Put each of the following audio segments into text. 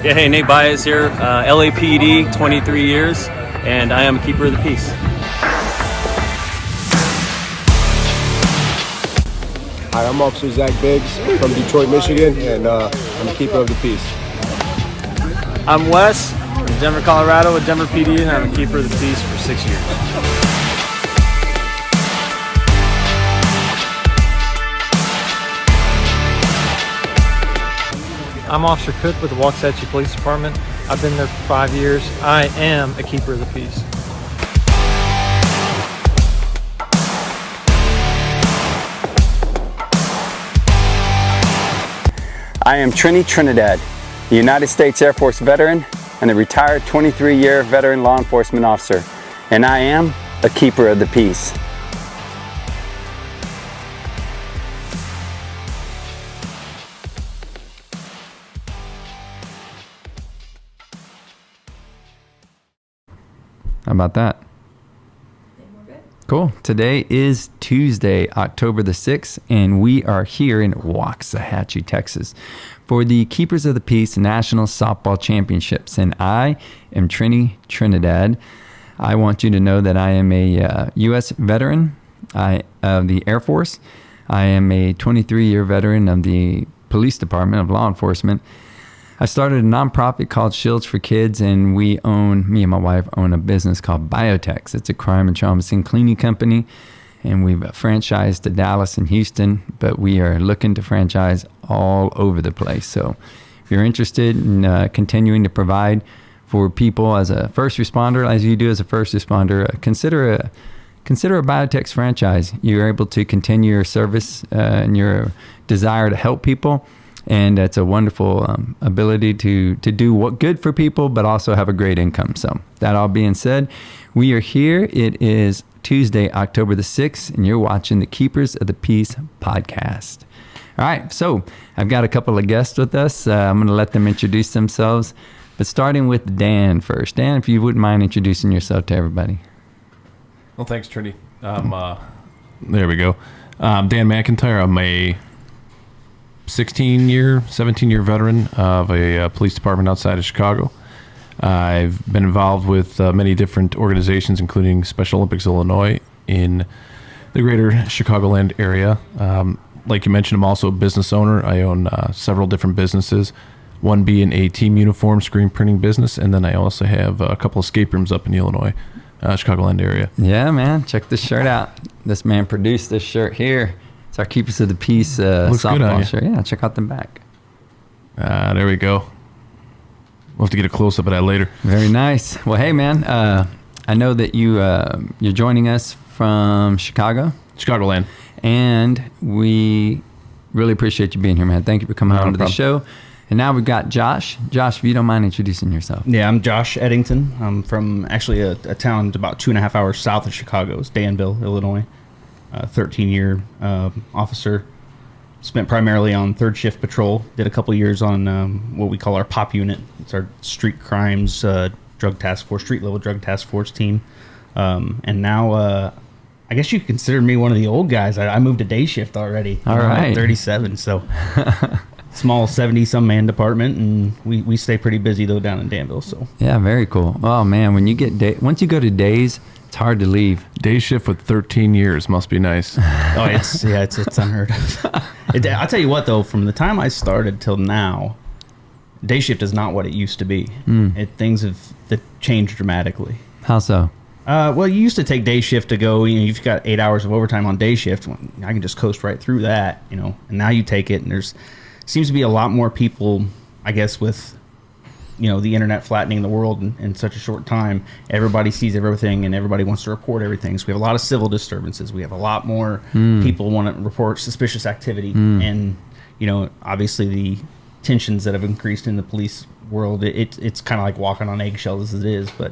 Yeah, hey, Nate Baez here, LAPD, 23 years, and I am a keeper of the peace. Hi, I'm Officer Zach Biggs from Detroit, Michigan, and I'm a keeper of the peace. I'm Wes from Denver, Colorado with Denver PD, and I'm a keeper of the peace for 6 years. I'm Officer Cook with the Waxahachie Police Department. I've been there for 5 years. I am a keeper of the peace. I am Trini Trinidad, a United States Air Force veteran and a retired 23-year veteran law enforcement officer, and I am a keeper of the peace. How about that? Cool. Today is Tuesday, October the 6th, and we are here in Waxahachie, Texas for the Keepers of the Peace National Softball Championships. And I am Trini Trinidad. I want you to know that I am a U.S. veteran of the Air Force. I am a 23-year veteran of the Police Department of Law Enforcement. I started a nonprofit called Shields for Kids, and me and my wife own a business called Biotex. It's a crime and trauma scene cleaning company, and we've franchised to Dallas and Houston, but we are looking to franchise all over the place. So if you're interested in continuing to provide for people as a first responder, as you do as a first responder, consider a Biotex franchise. You're able to continue your service and your desire to help people. And it's a wonderful ability to do what good for people, but also have a great income. So that all being said, we are here. It is Tuesday, October the 6th, and you're watching the Keepers of the Peace podcast. All right, so I've got a couple of guests with us. I'm going to let them introduce themselves, but starting with Dan first. Dan, if you wouldn't mind introducing yourself to everybody. Well, thanks, Trini. There we go. Dan McIntyre. I'm a 17-year veteran of a police department outside of Chicago. I've been involved with many different organizations, including Special Olympics Illinois in the greater Chicagoland area. Like you mentioned, I'm also a business owner. I own several different businesses, one being a team uniform screen printing business, and then I also have a couple of escape rooms up in the Illinois, Chicagoland area. Yeah, man. Check this shirt out. This man produced this shirt here. It's our Keepers of the Peace softball shirt. Yeah, check out the back. There we go. We'll have to get a close-up of that later. Very nice. Well, hey, man, I know that you're joining us from Chicagoland. And we really appreciate you being here, man. Thank you for coming on to the show. And now we've got Josh. Josh, if you don't mind introducing yourself. Yeah, I'm Josh Edington. I'm from actually a town about 2.5 hours south of Chicago. It's Danville, Illinois. 13-year officer. Spent primarily on third shift patrol. Did a couple years on what we call our POP unit. It's our street crimes drug task force, street level drug task force team. And now I guess you could consider me one of the old guys. I moved to day shift already. All right. I'm 37, so small 70-some man department, and we stay pretty busy though down in Danville. So yeah, very cool. Oh man, when you get once you go to days, it's hard to leave. Day shift with 13 years must be nice. Oh, it's unheard of. I'll tell you what, though, from the time I started till now, day shift is not what it used to be. Things have changed dramatically. How so? Well, you used to take day shift to go, you've got 8 hours of overtime on day shift. I can just coast right through that, and now you take it, and there's seems to be a lot more people, I guess, with the internet flattening the world in such a short time. Everybody sees everything and everybody wants to report everything. So we have a lot of civil disturbances. We have a lot more people want to report suspicious activity. And, obviously the tensions that have increased in the police world, it's kind of like walking on eggshells as it is. But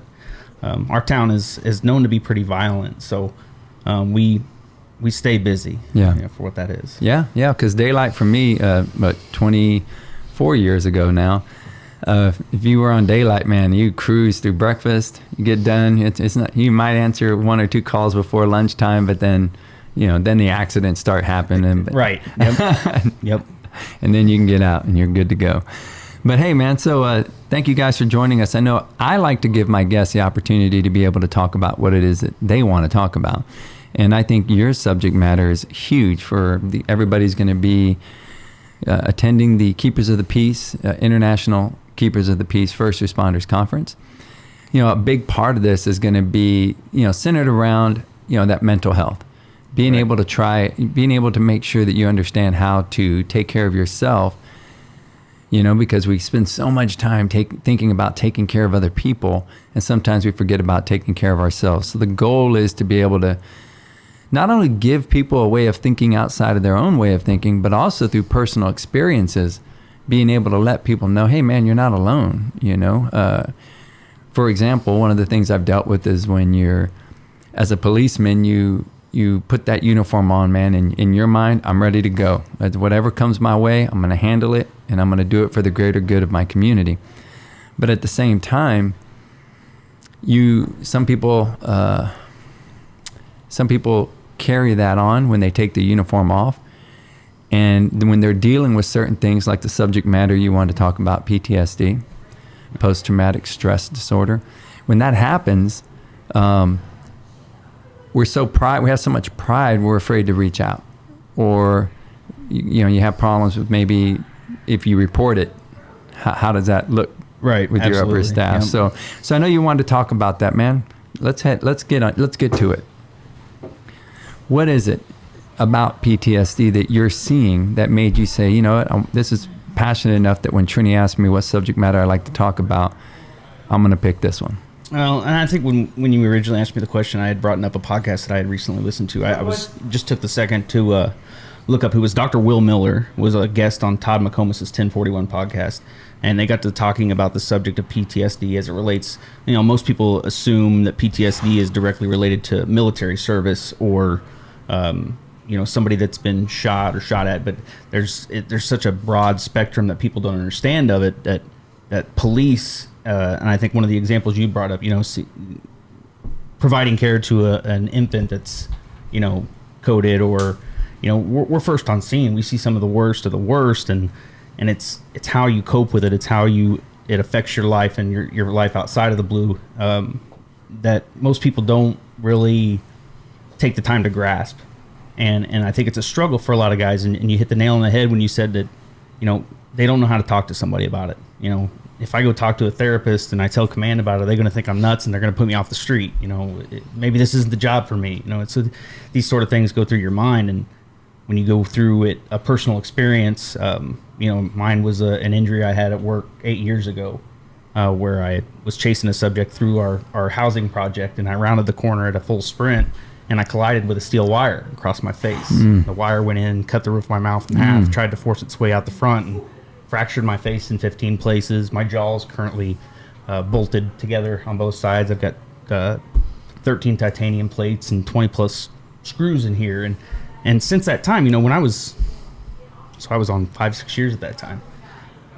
our town is known to be pretty violent. So we stay busy for what that is. Yeah, because daylight for me, 24 years ago now, if you were on daylight, man, you cruise through breakfast, you get done. It's not, you might answer one or two calls before lunchtime, but then, then the accidents start happening. Right. Yep. Yep. And then you can get out and you're good to go. But hey, man, so Thank you guys for joining us. I know I like to give my guests the opportunity to be able to talk about what it is that they want to talk about. And I think your subject matter is huge for everybody's going to be attending the Keepers of the Peace, International Keepers of the Peace First Responders Conference. A big part of this is going to be, centered around, that mental health. Being able to make sure that you understand how to take care of yourself, because we spend so much time thinking about taking care of other people, and sometimes we forget about taking care of ourselves. So the goal is to be able to not only give people a way of thinking outside of their own way of thinking, but also through personal experiences, being able to let people know, hey man, you're not alone, For example, one of the things I've dealt with is when as a policeman, you put that uniform on, man, and in your mind, I'm ready to go. Whatever comes my way, I'm going to handle it, and I'm going to do it for the greater good of my community. But at the same time, some people carry that on when they take the uniform off. And when they're dealing with certain things like the subject matter you want to talk about, PTSD, post-traumatic stress disorder, when that happens, we have so much pride, we're afraid to reach out. Or, you have problems with maybe if you report it, how does that look with your upper staff? Yep. So I know you wanted to talk about that, man. Let's get to it. What is it about PTSD that you're seeing that made you say, you know what, this is passionate enough that when Trini asked me what subject matter I like to talk about, I'm going to pick this one? Well, and I think when you originally asked me the question, I had brought up a podcast that I had recently listened to. I just took the second to look up who was Dr. Will Miller, was a guest on Todd McComas's 1041 podcast, and they got to talking about the subject of PTSD as it relates. Most people assume that PTSD is directly related to military service or somebody that's been shot or shot at, but there's such a broad spectrum that people don't understand of it, that police, and I think one of the examples you brought up, providing care to an infant that's, coded, or, we're first on scene. We see some of the worst of the worst, and it's how you cope with it. It's how it affects your life and your life outside of the blue, that most people don't really take the time to grasp. And I think it's a struggle for a lot of guys, and you hit the nail on the head when you said that, they don't know how to talk to somebody about it. If I go talk to a therapist and I tell command about it, they're going to think I'm nuts and they're going to put me off the street. Maybe this isn't the job for me. These sort of things go through your mind, and when you go through it, a personal experience, mine was an injury I had at work 8 years ago, where I was chasing a subject through our housing project, and I rounded the corner at a full sprint, and I collided with a steel wire across my face. The wire went in, cut the roof of my mouth in half, tried to force its way out the front, and fractured my face in 15 places. My jaw's currently bolted together on both sides. I've got 13 titanium plates and 20 plus screws in here. And since that time, when I was on 5-6 years at that time,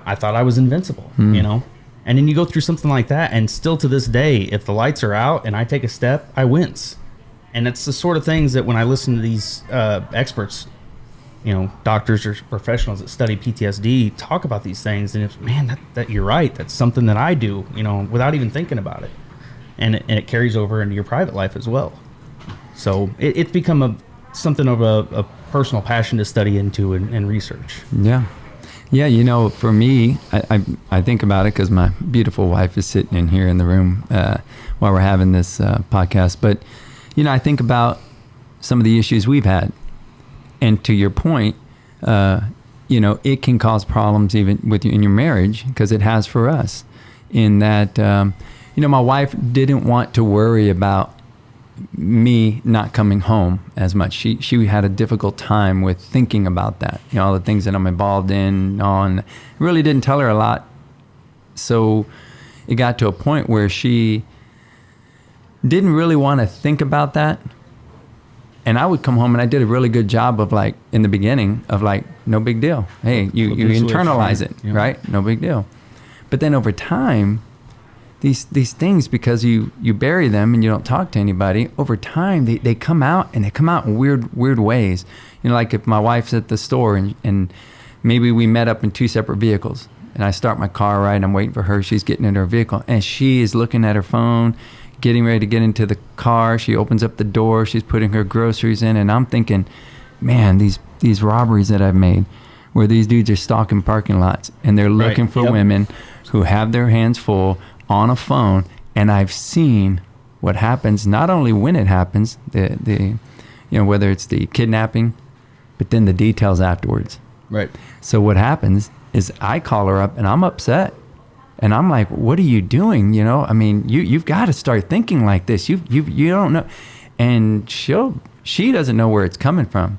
I thought I was invincible, And then you go through something like that, and still to this day, if the lights are out and I take a step, I wince. And it's the sort of things that when I listen to these experts, doctors or professionals that study PTSD talk about these things, and it's, man, that you're right. That's something that I do, without even thinking about it. And it carries over into your private life as well. So it's become something of a personal passion to study into and research. Yeah. Yeah, for me, I think about it because my beautiful wife is sitting in here in the room while we're having this podcast. But, I think about some of the issues we've had. And to your point, it can cause problems even with you in your marriage, because it has for us. In that, my wife didn't want to worry about me not coming home as much. She had a difficult time with thinking about that. All the things that I'm involved in. Really didn't tell her a lot. So it got to a point where she didn't really want to think about that. And I would come home and I did a really good job of in the beginning of no big deal. Hey, you internalize it, right? No big deal. But then over time, these things, because you bury them and you don't talk to anybody, over time they come out, and they come out in weird ways. Like if my wife's at the store and maybe we met up in 2 separate vehicles, and I start my car, right, and I'm waiting for her. She's getting in her vehicle, and she is looking at her phone, getting ready to get into the car. She opens up the door. She's putting her groceries in, and I'm thinking, man, these robberies that I've made, where these dudes are stalking parking lots, and they're looking for women who have their hands full on a phone. And I've seen what happens, not only when it happens, the whether it's the kidnapping, but then the details afterwards. Right. So what happens is I call her up and I'm upset. And I'm like, what are you doing? I mean, you've got to start thinking like this. You don't know. And she doesn't know where it's coming from.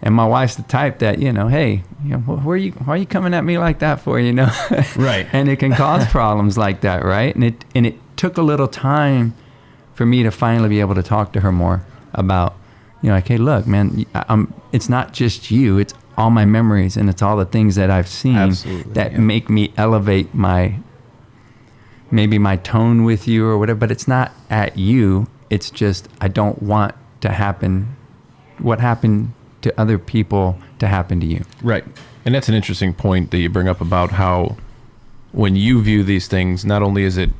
And my wife's the type that, hey, why are you coming at me like that for, Right. And it can cause problems like that, right? And it took a little time for me to finally be able to talk to her more about, like, hey, look, man, it's not just you, it's all my memories, and it's all the things that I've seen that make me elevate maybe my tone with you or whatever, but it's not at you. It's just, I don't want to happen what happened to other people to happen to you. Right. And that's an interesting point that you bring up about how when you view these things, not only is it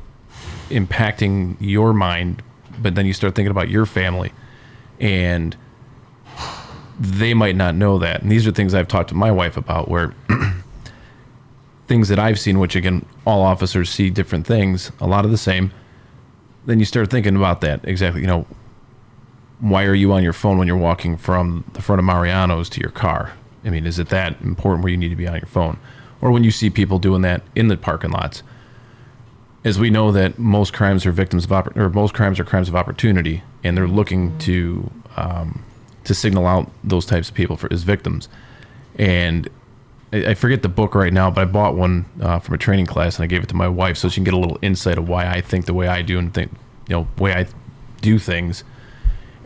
impacting your mind, but then you start thinking about your family, and they might not know that. And these are things I've talked to my wife about, where things that I've seen, which again, all officers see different things, a lot of the same. Then you start thinking about that exactly. Why are you on your phone when you're walking from the front of Mariano's to your car? I mean, is it that important where you need to be on your phone? Or when you see people doing that in the parking lots, as we know that most crimes are crimes of opportunity, and they're looking to signal out those types of people as victims. And I forget the book right now, but I bought one from a training class, and I gave it to my wife so she can get a little insight of why I think the way I do, and think, way I do things.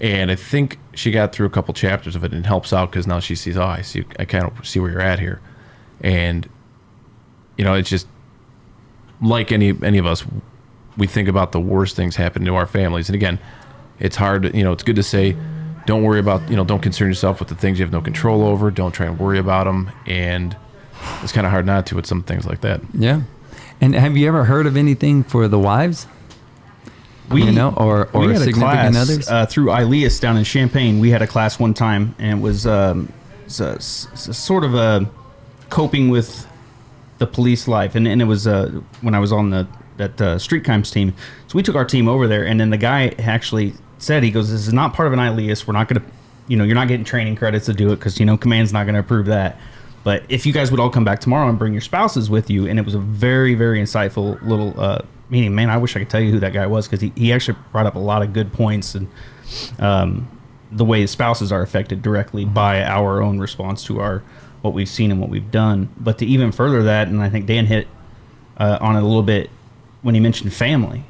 And I think she got through a couple chapters of it, and it helps out because now she sees, I kind of see where you're at here. And, it's just like any of us, we think about the worst things happening to our families. And again, it's hard, it's good to say, don't worry about, don't concern yourself with the things you have no control over. Don't try and worry about them. And it's kind of hard not to with some things like that. Yeah. And have you ever heard of anything for the wives? Or we had significant a others? class through Ilias down in Champaign. We had a class one time, and it was sort of a coping with the police life. And it was when I was on that street crimes team. So we took our team over there, and then the guy actually said, he goes, this is not part of an Ilias. We're not going to, you're not getting training credits to do it because, command's not going to approve that. But if you guys would all come back tomorrow and bring your spouses with you, and it was a very, very insightful little meeting. Man, I wish I could tell you who that guy was, because he actually brought up a lot of good points, and the way spouses are affected directly by our own response to what we've seen and what we've done. But to even further that, and I think Dan hit on it a little bit when he mentioned family,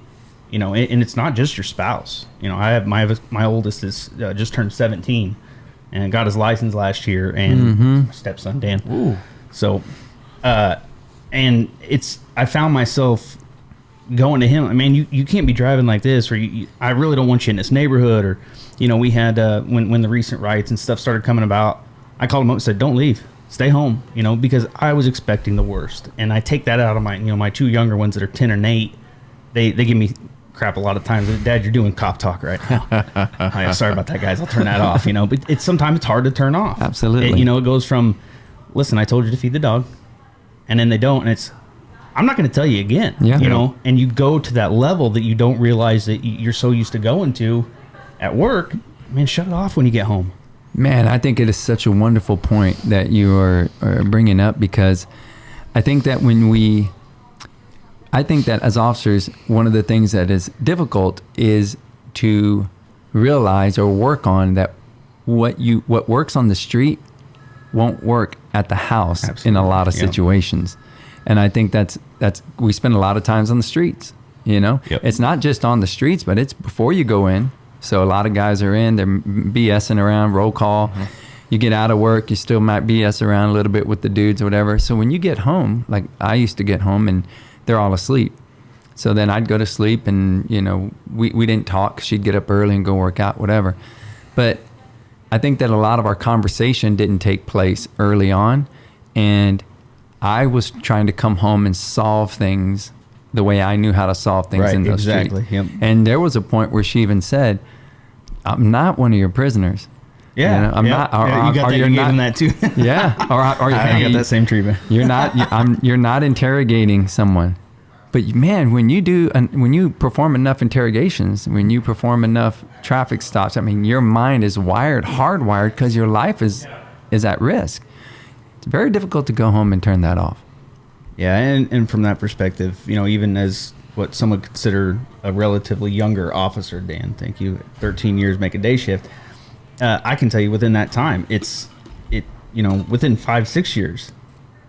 and it's not just your spouse. I have my oldest is just turned 17 and got his license last year, and my stepson Dan. Ooh. So, and I found myself going to him. I mean, you can't be driving like this, or I really don't want you in this neighborhood. Or, we had when the recent riots and stuff started coming about, I called him up and said, don't leave, stay home. Because I was expecting the worst, and I take that out of my my two younger ones that are 10 and 8. They give me crap a lot of times. Dad, you're doing cop talk right now. Sorry about that, guys. I'll turn that off. But sometimes it's hard to turn off. Absolutely. It goes from, listen, I told you to feed the dog, and then they don't, and it's, I'm not going to tell you again. Yeah. And you go to that level that you don't realize that you're so used to going to at work. Man, shut it off when you get home. Man, I think it is such a wonderful point that you are bringing up, because I think that as officers, one of the things that is difficult is to realize or work on that what works on the street won't work at the house. Absolutely. In a lot of situations. And I think that's we spend a lot of times on the streets. Yep. It's not just on the streets, but it's before you go in. So a lot of guys are in, they're BSing around, roll call. Mm-hmm. You get out of work, you still might BS around a little bit with the dudes or whatever. So when you get home, like I used to get home and they're all asleep. So then I'd go to sleep, and we didn't talk. She'd get up early and go work out, whatever. But I think that a lot of our conversation didn't take place early on, and I was trying to come home and solve things the way I knew how to solve things in those exactly. streets. Yep. And there was a point where she even said, I'm not one of your prisoners. Yeah, You know, I'm not. Or, you got or that. you're You not, gave him that too. Yeah. Or I got that same treatment. you're not. You're not interrogating someone. But man, when you perform enough interrogations, when you perform enough traffic stops, I mean, your mind is hardwired, because your life is at risk. It's very difficult to go home and turn that off. Yeah, and from that perspective, you know, even as what some would consider a relatively younger officer, Dan, thank you, 13 years, make a day shift. I can tell you within that time, within 5-6 years,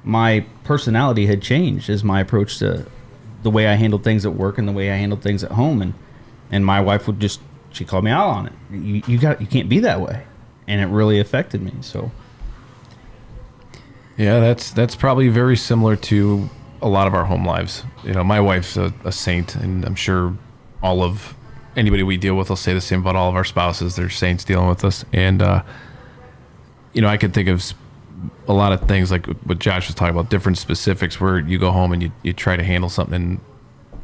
my personality had changed as my approach to the way I handled things at work and the way I handled things at home. And my wife would she called me out on it. You can't be that way. And it really affected me. So Yeah, that's probably very similar to a lot of our home lives. You know, my wife's a saint, and I'm sure all of anybody we deal with will say the same about all of our spouses. They're saints dealing with us. And, I could think of a lot of things like what Josh was talking about, different specifics where you go home and you try to handle something and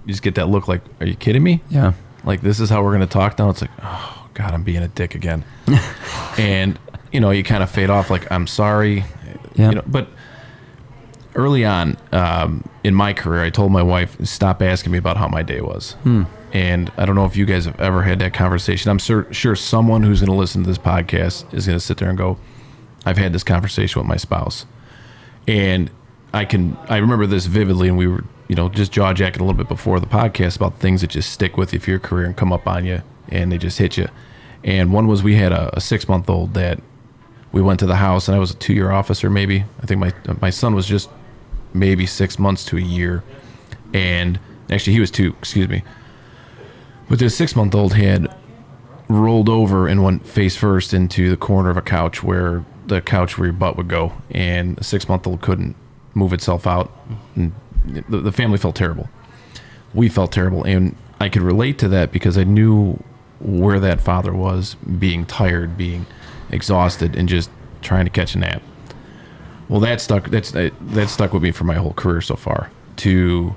you just get that look like, are you kidding me? Yeah. Like, this is how we're going to talk now? It's like, oh, God, I'm being a dick again. And, you kind of fade off like, I'm sorry. Yeah. But early on in my career, I told my wife, stop asking me about how my day was. And I don't know if you guys have ever had that conversation. I'm sure someone who's going to listen to this podcast is going to sit there and go, I've had this conversation with my spouse. And I remember this vividly, and we were, just jaw-jacking a little bit before the podcast about things that just stick with you for your career and come up on you, and they just hit you. And one was, we had a 6-month-old that we went to the house, and I was a 2-year officer maybe. I think my son was just maybe 6 months to a year. And actually, he was 2, excuse me. But this 6-month-old had rolled over and went face first into the corner of a couch where your butt would go, and the 6-month-old couldn't move itself out. And the family felt terrible. We felt terrible, and I could relate to that because I knew where that father was, being tired, being exhausted, and just trying to catch a nap. Well, that stuck with me for my whole career so far, to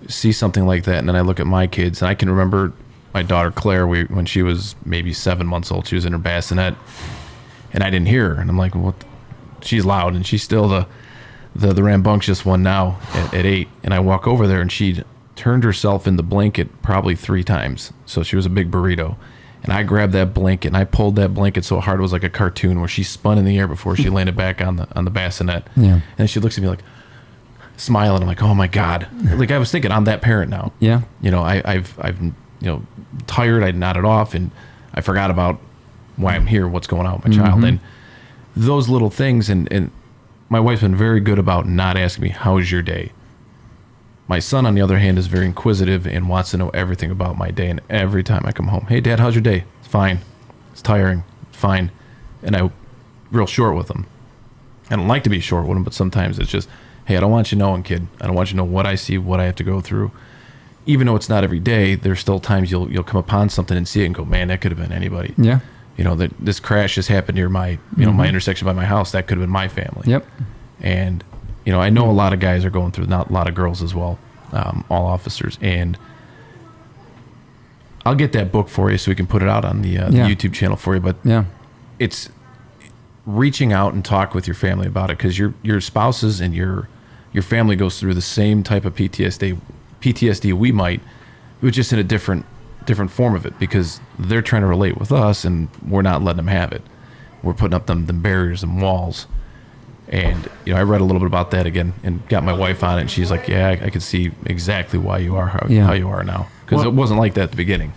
see something like that. And then I look at my kids, and I can remember my daughter Claire, when she was maybe 7 months old, she was in her bassinet, and I didn't hear her. And I'm like, what? She's loud, and she's still the rambunctious one now at 8. And I walk over there, and she'd turned herself in the blanket probably 3 times. So she was a big burrito. And I grabbed that blanket, and I pulled that blanket so hard it was like a cartoon, where she spun in the air before she landed back on the bassinet. Yeah. And she looks at me like, smiling. I'm like, oh my God. Like, I was thinking, I'm that parent now. Yeah. I've tired. I nodded off, and I forgot about why I'm here, what's going on with my child. And those little things, and my wife's been very good about not asking me, how's your day? My son, on the other hand, is very inquisitive and wants to know everything about my day. And every time I come home, hey, Dad, how's your day? It's fine. It's tiring. It's fine. And I'm real short with him. I don't like to be short with him, but sometimes it's just, hey, I don't want you knowing, kid. I don't want you to know what I see, what I have to go through. Even though it's not every day, there's still times you'll come upon something and see it and go, man, that could have been anybody. Yeah. That this crash just happened near my, my intersection by my house. That could have been my family. Yep. And, I know a lot of guys are going through, not a lot of girls as well, all officers. And I'll get that book for you so we can put it out on the YouTube channel for you. But it's reaching out and talk with your family about it, because your spouses and your family goes through the same type of PTSD we might, but just in a different form of it, because they're trying to relate with us and we're not letting them have it. We're putting up them barriers and walls. And I read a little bit about that again and got my wife on it, and she's like, yeah, I can see exactly why you are how you are now, because it wasn't like that at the beginning.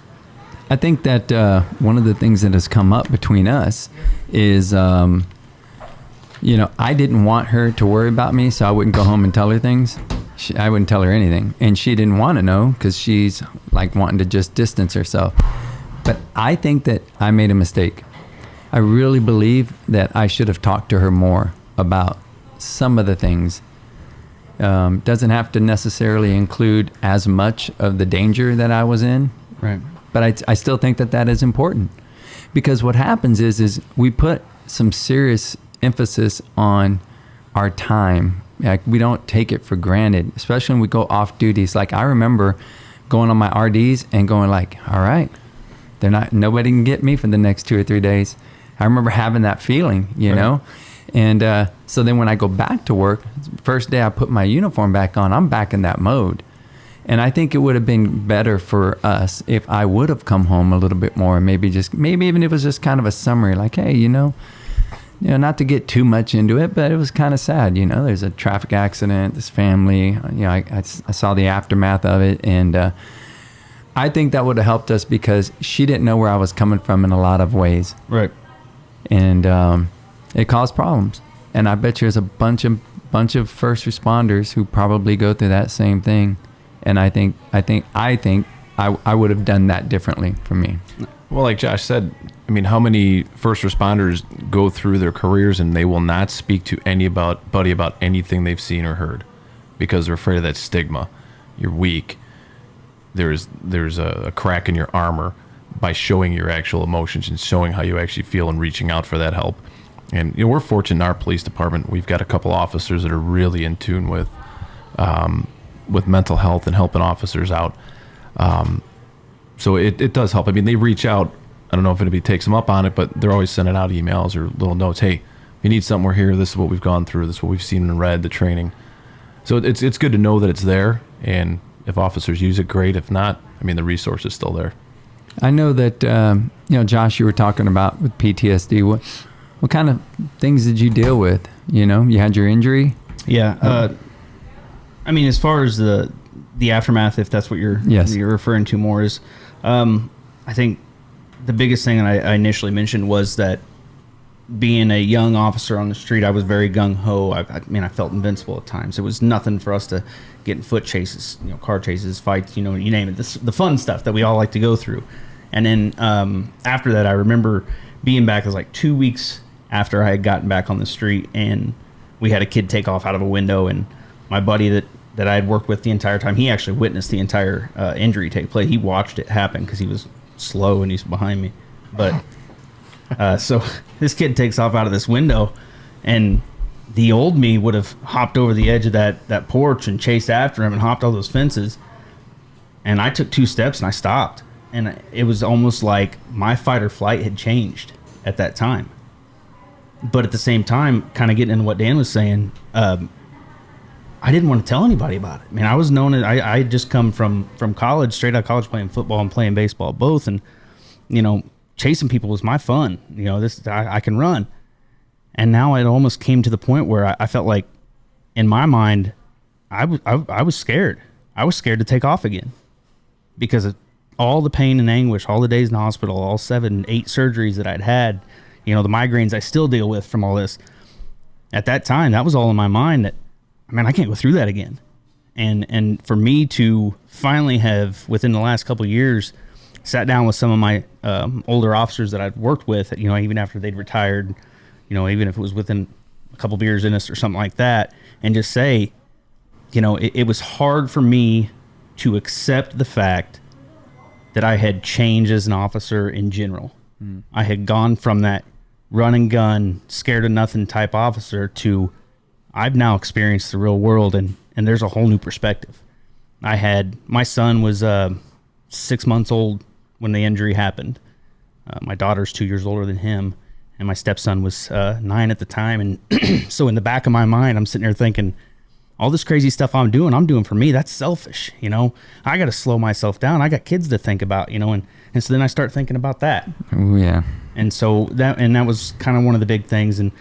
I think that one of the things that has come up between us is I didn't want her to worry about me, so I wouldn't go home and tell her things. I wouldn't tell her anything, and she didn't want to know, because she's like wanting to just distance herself. But I think that I made a mistake. I really believe that I should have talked to her more about some of the things. Doesn't have to necessarily include as much of the danger that I was in, Right. but I still think that is important, because what happens is we put some serious emphasis on our time Like, we don't take it for granted, especially when we go off duties. Like, I remember going on my RDs and going like, all right, nobody can get me for the next 2 or 3 days. I remember having that feeling, you know? And so then when I go back to work, first day I put my uniform back on, I'm back in that mode. And I think it would have been better for us if I would have come home a little bit more, maybe even if it was just kind of a summary, like, hey, you know, not to get too much into it, but it was kind of sad. You know, there's a traffic accident, this family, you know, I saw the aftermath of it. And I think that would have helped us because she didn't know where I was coming from in a lot of ways. Right. And it caused problems. And I bet you there's a bunch of first responders who probably go through that same thing. And I think I would have done that differently for me. Well, like Josh said, I mean, how many first responders go through their careers and they will not speak to anybody about anything they've seen or heard because they're afraid of that stigma. You're weak. There's a crack in your armor by showing your actual emotions and showing how you actually feel and reaching out for that help. And you know, we're fortunate in our police department. We've got a couple officers that are really in tune with mental health and helping officers out. So it does help. I mean, they reach out. I don't know if anybody takes them up on it, but they're always sending out emails or little notes. Hey, if you need something, we're here. This is what we've gone through. This is what we've seen and read, the training. So it's good to know that it's there. And if officers use it, great. If not, I mean, the resource is still there. I know that, you know, Josh, you were talking about with PTSD. What kind of things did you deal with? You know, you had your injury. Yeah. I mean, as far as the aftermath, if that's what you're referring to more, is I think the biggest thing that I initially mentioned was that being a young officer on the street, I was very gung-ho. I mean, I felt invincible at times. It was nothing for us to get in foot chases, you know, car chases, fights, you know, you name it, the fun stuff that we all like to go through. And then after that, I remember being back, it was like 2 weeks after I had gotten back on the street, and we had a kid take off out of a window, and my buddy that I had worked with the entire time, he actually witnessed the entire injury take place. He watched it happen because he was slow and he's behind me. But so this kid takes off out of this window, and the old me would have hopped over the edge of that porch and chased after him and hopped all those fences. And I took 2 steps and I stopped. And it was almost like my fight or flight had changed at that time. But at the same time, kind of getting into what Dan was saying, I didn't want to tell anybody about it. I mean, I was known as, I had just come from college, straight out of college, playing football and playing baseball both. And, you know, chasing people was my fun. You know, I can run. And now it almost came to the point where I felt like, in my mind, I was scared. I was scared to take off again because of all the pain and anguish, all the days in the hospital, all 7, 8 surgeries that I'd had, you know, the migraines I still deal with from all this. At that time, that was all in my mind that, man, I can't go through that again. And for me to finally have, within the last couple of years, sat down with some of my older officers that I'd worked with, you know, even after they'd retired, you know, even if it was within a couple beers in us or something like that, and just say, you know, it was hard for me to accept the fact that I had changed as an officer in general. I had gone from that run and gun, scared of nothing type officer to I've now experienced the real world, and there's a whole new perspective. My son was 6 months old when the injury happened. My daughter's 2 years older than him, and my stepson was 9 at the time. And so in the back of my mind, I'm sitting there thinking, all this crazy stuff I'm doing for me. That's selfish. You know, I got to slow myself down. I got kids to think about, you know, and so then I start thinking about that. Ooh, yeah. And so that was kind of one of the big things. And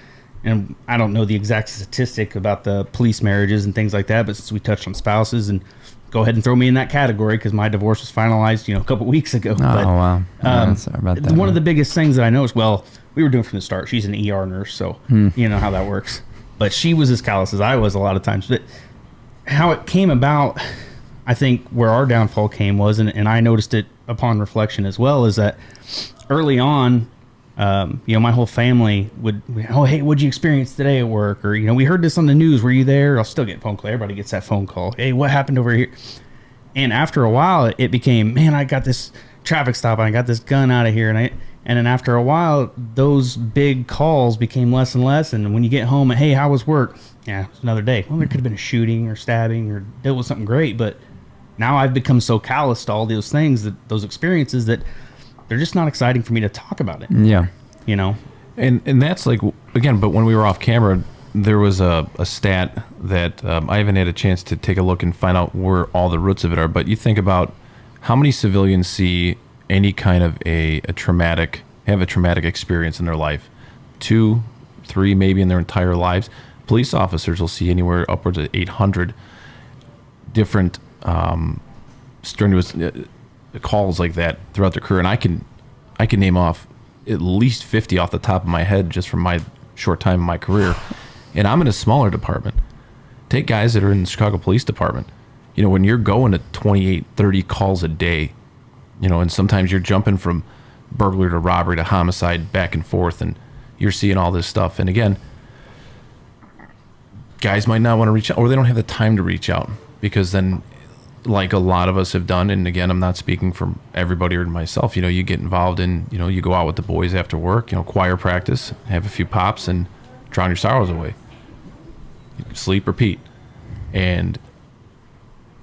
I don't know the exact statistic about the police marriages and things like that, but since we touched on spouses, and go ahead and throw me in that category because my divorce was finalized, you know, a couple weeks ago. Oh, wow. Sorry about that. One of the biggest things that I know is, well, we were doing from the start. She's an ER nurse, so you know how that works. But she was as callous as I was a lot of times. But how it came about, I think where our downfall came was, and I noticed it upon reflection as well, is that early on, you know, my whole family would, oh, hey, what'd you experience today at work? Or, you know, we heard this on the news. Were you there? I'll still get a phone call. Everybody gets that phone call. Hey, what happened over here? And after a while, it became, man, I got this traffic stop and I got this gun out of here. And And then after a while, those big calls became less and less. And when you get home and, hey, how was work? Yeah, it's another day. Well, there could have been a shooting or stabbing or dealt with something great. But now I've become so callous to all those things, those experiences, that they're just not exciting for me to talk about it. Yeah. You know? And that's like, again, but when we were off camera, there was a stat that I haven't had a chance to take a look and find out where all the roots of it are. But you think about how many civilians see any kind of a traumatic experience in their life, 2, 3, maybe in their entire lives. Police officers will see anywhere upwards of 800 different strenuous calls like that throughout their career, and I can name off at least 50 off the top of my head just from my short time in my career. And I'm in a smaller department. Take guys that are in the Chicago Police Department. You know, when you're going to 28, 30 calls a day, you know, and sometimes you're jumping from burglary to robbery to homicide back and forth, and you're seeing all this stuff. And again, guys might not want to reach out, or they don't have the time to reach out, because then, like a lot of us have done, and again, I'm not speaking for everybody or myself, you know, you get involved in, you know, you go out with the boys after work, you know, choir practice, have a few pops, and drown your sorrows away. Sleep, repeat. And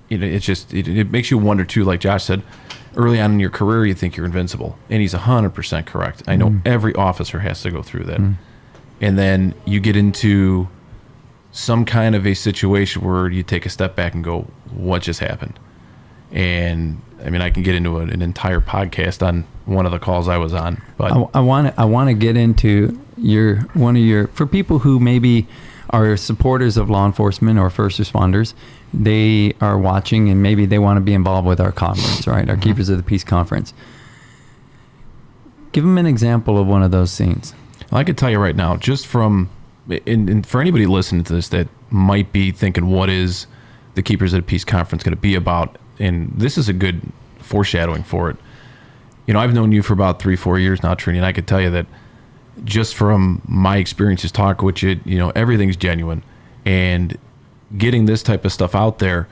you know, it's just, it makes you wonder too, like Josh said, early on in your career, you think you're invincible. And he's 100% correct. I know every officer has to go through that. And then you get into some kind of a situation where you take a step back and go, what just happened? And I mean, I can get into an entire podcast on one of the calls I was on, but I want to get into for people who maybe are supporters of law enforcement or first responders, they are watching and maybe they want to be involved with our conference, right? Our Keepers of the Peace conference. Give them an example of one of those scenes. I could tell you right now, just from, and for anybody listening to this that might be thinking, what is the Keepers of the Peace conference going to be about? And this is a good foreshadowing for it. You know, I've known you for about 3-4 years now, Trini, and I could tell you that just from my experiences talking with you, you know, everything's genuine. And getting this type of stuff out there,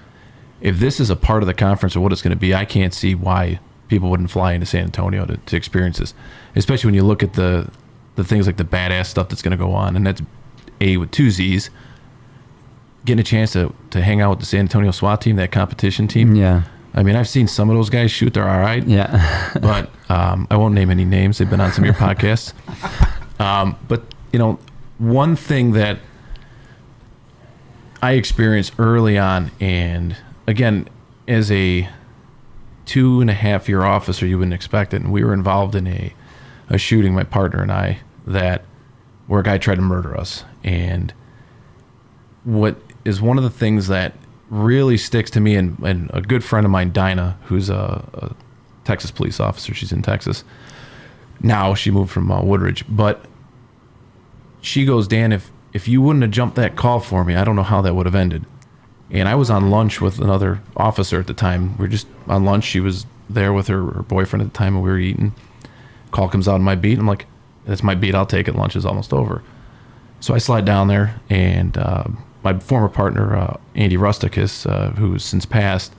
if this is a part of the conference or what it's going to be, I can't see why people wouldn't fly into San Antonio to experience this, especially when you look at the things like the badass stuff that's going to go on. And that's A with 2 Z's. Getting a chance to hang out with the San Antonio SWAT team, that competition team. Yeah. I mean, I've seen some of those guys shoot. They're all right. Yeah. But I won't name any names. They've been on some of your podcasts. But, you know, one thing that I experienced early on, and again, as a 2.5-year officer, you wouldn't expect it. And we were involved in a shooting, my partner and I, where a guy tried to murder us. And what is one of the things that really sticks to me, and a good friend of mine, Dinah, who's a Texas police officer, she's in Texas now, she moved from Woodridge, but she goes, Dan, if you wouldn't have jumped that call for me, I don't know how that would have ended. And I was on lunch with another officer at the time. We were just on lunch. She was there with her boyfriend at the time, and we were eating. Call comes out on my beat. I'm like, that's my beat, I'll take it, lunch is almost over. So I slide down there, and my former partner, Andy Rusticus, who's since passed,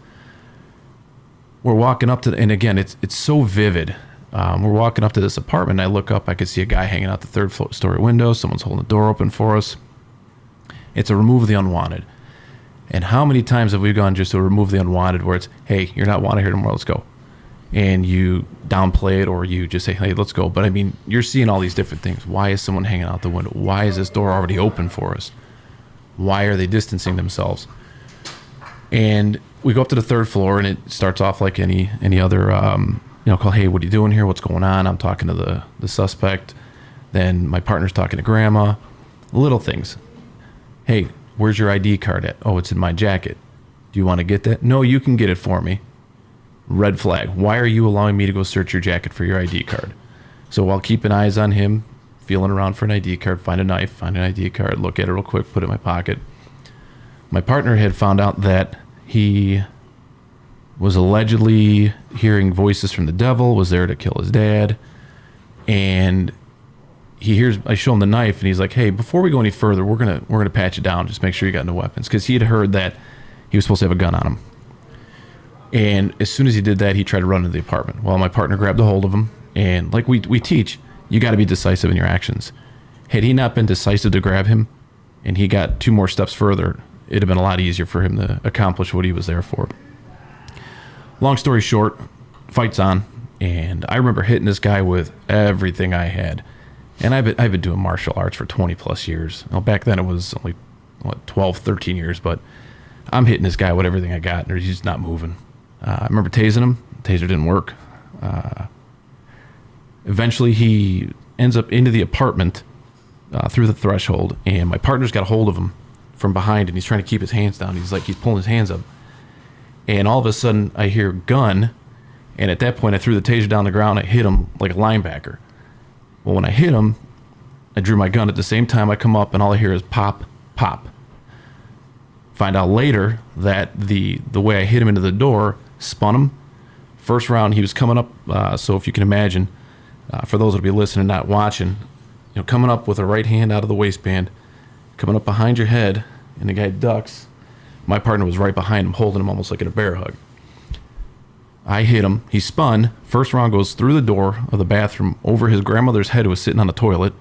we're walking up to, and again, it's so vivid. We're walking up to this apartment, and I look up, I could see a guy hanging out the 3rd story window. Someone's holding the door open for us. It's a remove the unwanted. And how many times have we gone just to remove the unwanted where it's, hey, you're not wanted here tomorrow, let's go. And you downplay it, or you just say, hey, let's go. But I mean, you're seeing all these different things. Why is someone hanging out the window? Why is this door already open for us? Why are they distancing themselves? And we go up to the 3rd floor, and it starts off like any other, call, hey, what are you doing here? What's going on? I'm talking to the suspect. Then my partner's talking to grandma. Little things. Hey, where's your ID card at? Oh, it's in my jacket. Do you want to get that? No, you can get it for me. Red flag. Why are you allowing me to go search your jacket for your ID card? So while keeping eyes on him, feeling around for an ID card, find a knife, find an ID card, look at it real quick, put it in my pocket. My partner had found out that he was allegedly hearing voices from the devil, was there to kill his dad. And I show him the knife, and he's like, hey, before we go any further, we're gonna pat you down, just make sure you got no weapons. Because he had heard that he was supposed to have a gun on him. And as soon as he did that, he tried to run into the apartment. Well, my partner grabbed a hold of him, And like we teach, you got to be decisive in your actions. Had he not been decisive to grab him and he got 2 more steps further, it'd have been a lot easier for him to accomplish what he was there for. Long story short, fight's on, and I remember hitting this guy with everything I had. And I've been doing martial arts for 20 plus years. Well, back then it was only 12, 13 years, but I'm hitting this guy with everything I got, and he's just not moving. I remember tasing him. The taser didn't work. Eventually, he ends up into the apartment through the threshold, and my partner's got a hold of him from behind, and he's trying to keep his hands down. He's pulling his hands up. And all of a sudden, I hear gun, and at that point, I threw the taser down the ground. I hit him like a linebacker. Well, when I hit him, I drew my gun. At the same time, I come up, and all I hear is pop, pop. Find out later that the way I hit him into the door spun him. First round, he was coming up, so if you can imagine, for those that'll be listening, not watching, coming up with a right hand out of the waistband, coming up behind your head, and the guy ducks. My partner was right behind him, holding him almost like in a bear hug. I hit him. He spun. First round goes through the door of the bathroom over his grandmother's head who was sitting on the toilet.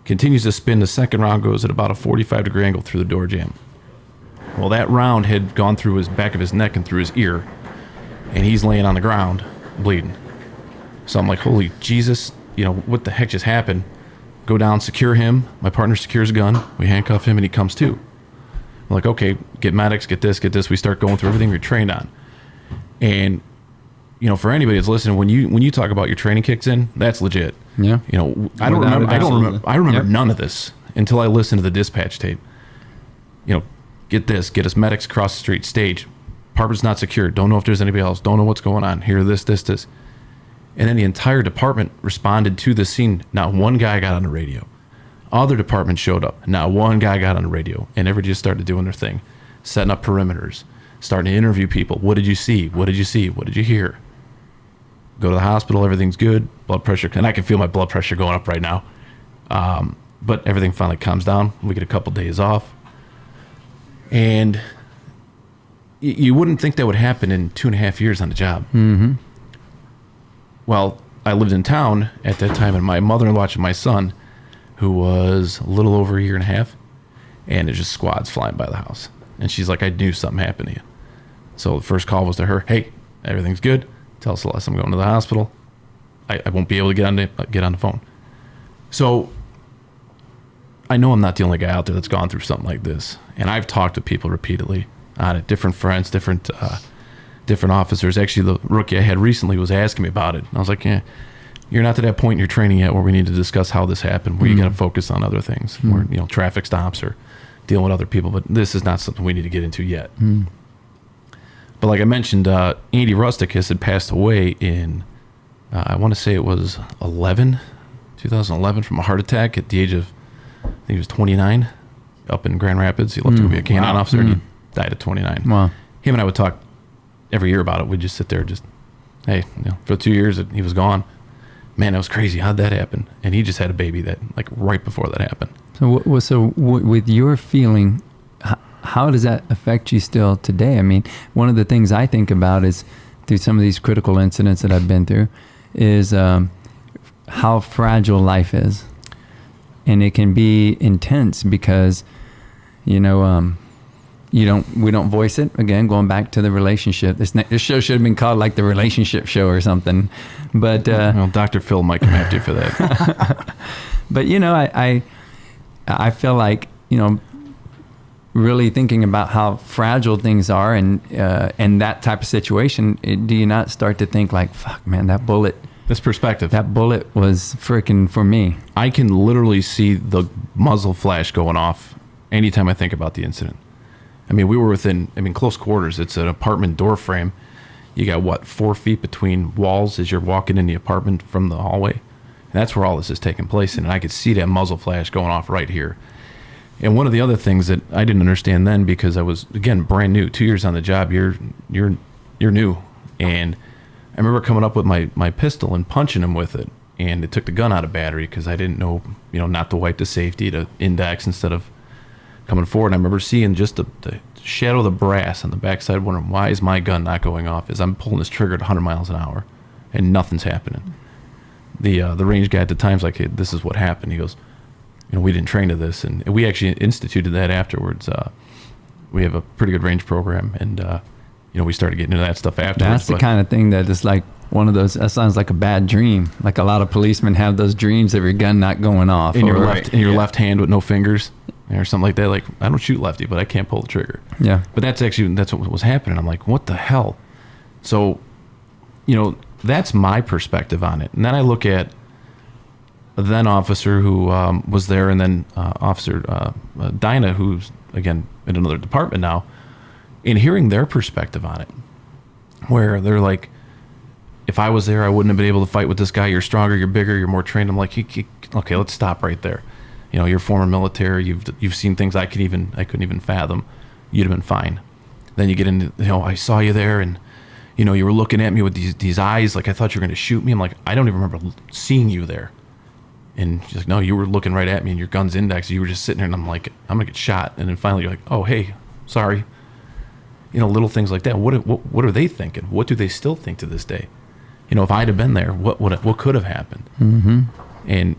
Continues to spin. The second round goes at about a 45-degree angle through the door jamb. Well, that round had gone through his back of his neck and through his ear, and he's laying on the ground bleeding. So I'm like, holy Jesus, what the heck just happened? Go down, secure him. My partner secures a gun. We handcuff him, and he comes to. I'm like, okay, get medics, get this. We start going through everything we're trained on. And, for anybody that's listening, when you talk about your training kicks in, that's legit. Yeah. I remember none of this until I listened to the dispatch tape. Get us medics across the street, stage. Apartment's not secure. Don't know if there's anybody else. Don't know what's going on. Here, this. And then the entire department responded to the scene. Not one guy got on the radio. Other departments showed up. Not one guy got on the radio. And everybody just started doing their thing. Setting up perimeters. Starting to interview people. What did you see? What did you see? What did you hear? Go to the hospital. Everything's good. Blood pressure. And I can feel my blood pressure going up right now. But everything finally calms down. We get a couple days off. And you wouldn't think that would happen in 2.5 years on the job. Mm-hmm. Well, I lived in town at that time, and my mother-in-law watching my son, who was a little over 1.5 years, and there's just squads flying by the house. And she's like, I knew something happened to you. So the first call was to her, hey, everything's good. Tell Celeste I'm going to the hospital. I won't be able to get on the phone. So I know I'm not the only guy out there that's gone through something like this. And I've talked to people repeatedly on it, different friends, different officers. Actually, the rookie I had recently was asking me about it. And I was like, yeah, you're not to that point in your training yet where we need to discuss how this happened, where you got to focus on other things, where, traffic stops or dealing with other people. But this is not something we need to get into yet. But like I mentioned, Andy Rusticus had passed away in, I want to say it was 2011, from a heart attack at the age of, I think he was 29, up in Grand Rapids. He left to go be a K-9 officer, and he died at 29. Wow. Him and I would talk every year about it. We'd just sit there, hey, for 2 years he was gone. Man, that was crazy. How'd that happen? And he just had a baby that, right before that happened. So with your feeling, how does that affect you still today? I mean, one of the things I think about is, through some of these critical incidents that I've been through, is how fragile life is. And it can be intense because, we don't voice it. Again, going back to the relationship. This show should have been called like the relationship show or something. But well, Dr. Phil might come after you for that. But I feel like really thinking about how fragile things are, and that type of situation, do you not start to think like, fuck, man, that bullet. This perspective. That bullet was freaking for me. I can literally see the muzzle flash going off anytime I think about the incident. I mean, we were within, close quarters. It's an apartment door frame. You got, 4 feet between walls as you're walking in the apartment from the hallway? And that's where all this is taking place. And I could see that muzzle flash going off right here. And one of the other things that I didn't understand then, because I was, again, brand new, 2 years on the job, you're new. And I remember coming up with my pistol and punching him with it, and it took the gun out of battery because I didn't know, not to wipe the safety, to index instead of coming forward. And I remember seeing just the shadow of the brass on the backside, wondering, why is my gun not going off as I'm pulling this trigger at 100 miles an hour and nothing's happening? the range guy at the time's like, hey, this is what happened. He goes, we didn't train to this, and we actually instituted that afterwards. We have a pretty good range program, and we started getting into that stuff afterwards. That's the kind of thing that is like one of those. That sounds like a bad dream. Like a lot of policemen have those dreams of your gun not going off, in your left hand with no fingers, or something like that. Like, I don't shoot lefty, but I can't pull the trigger. Yeah. But that's what was happening. I'm like, what the hell? So, that's my perspective on it. And then I look at a then officer who was there, and then Officer Dinah, who's again in another department now, and hearing their perspective on it, where they're like, if I was there, I wouldn't have been able to fight with this guy. You're stronger, you're bigger, you're more trained. I'm like, okay, let's stop right there. You're former military. You've seen things I couldn't even fathom. You'd have been fine. Then you get into, I saw you there, and you were looking at me with these eyes like I thought you were going to shoot me. I'm like, I don't even remember seeing you there. And she's like, no, you were looking right at me, and your gun's indexed. You were just sitting there, and I'm like, I'm gonna get shot. And then finally, you're like, oh, hey, sorry. Little things like that. What are they thinking? What do they still think to this day? If I'd have been there, what could have happened? Mm-hmm. And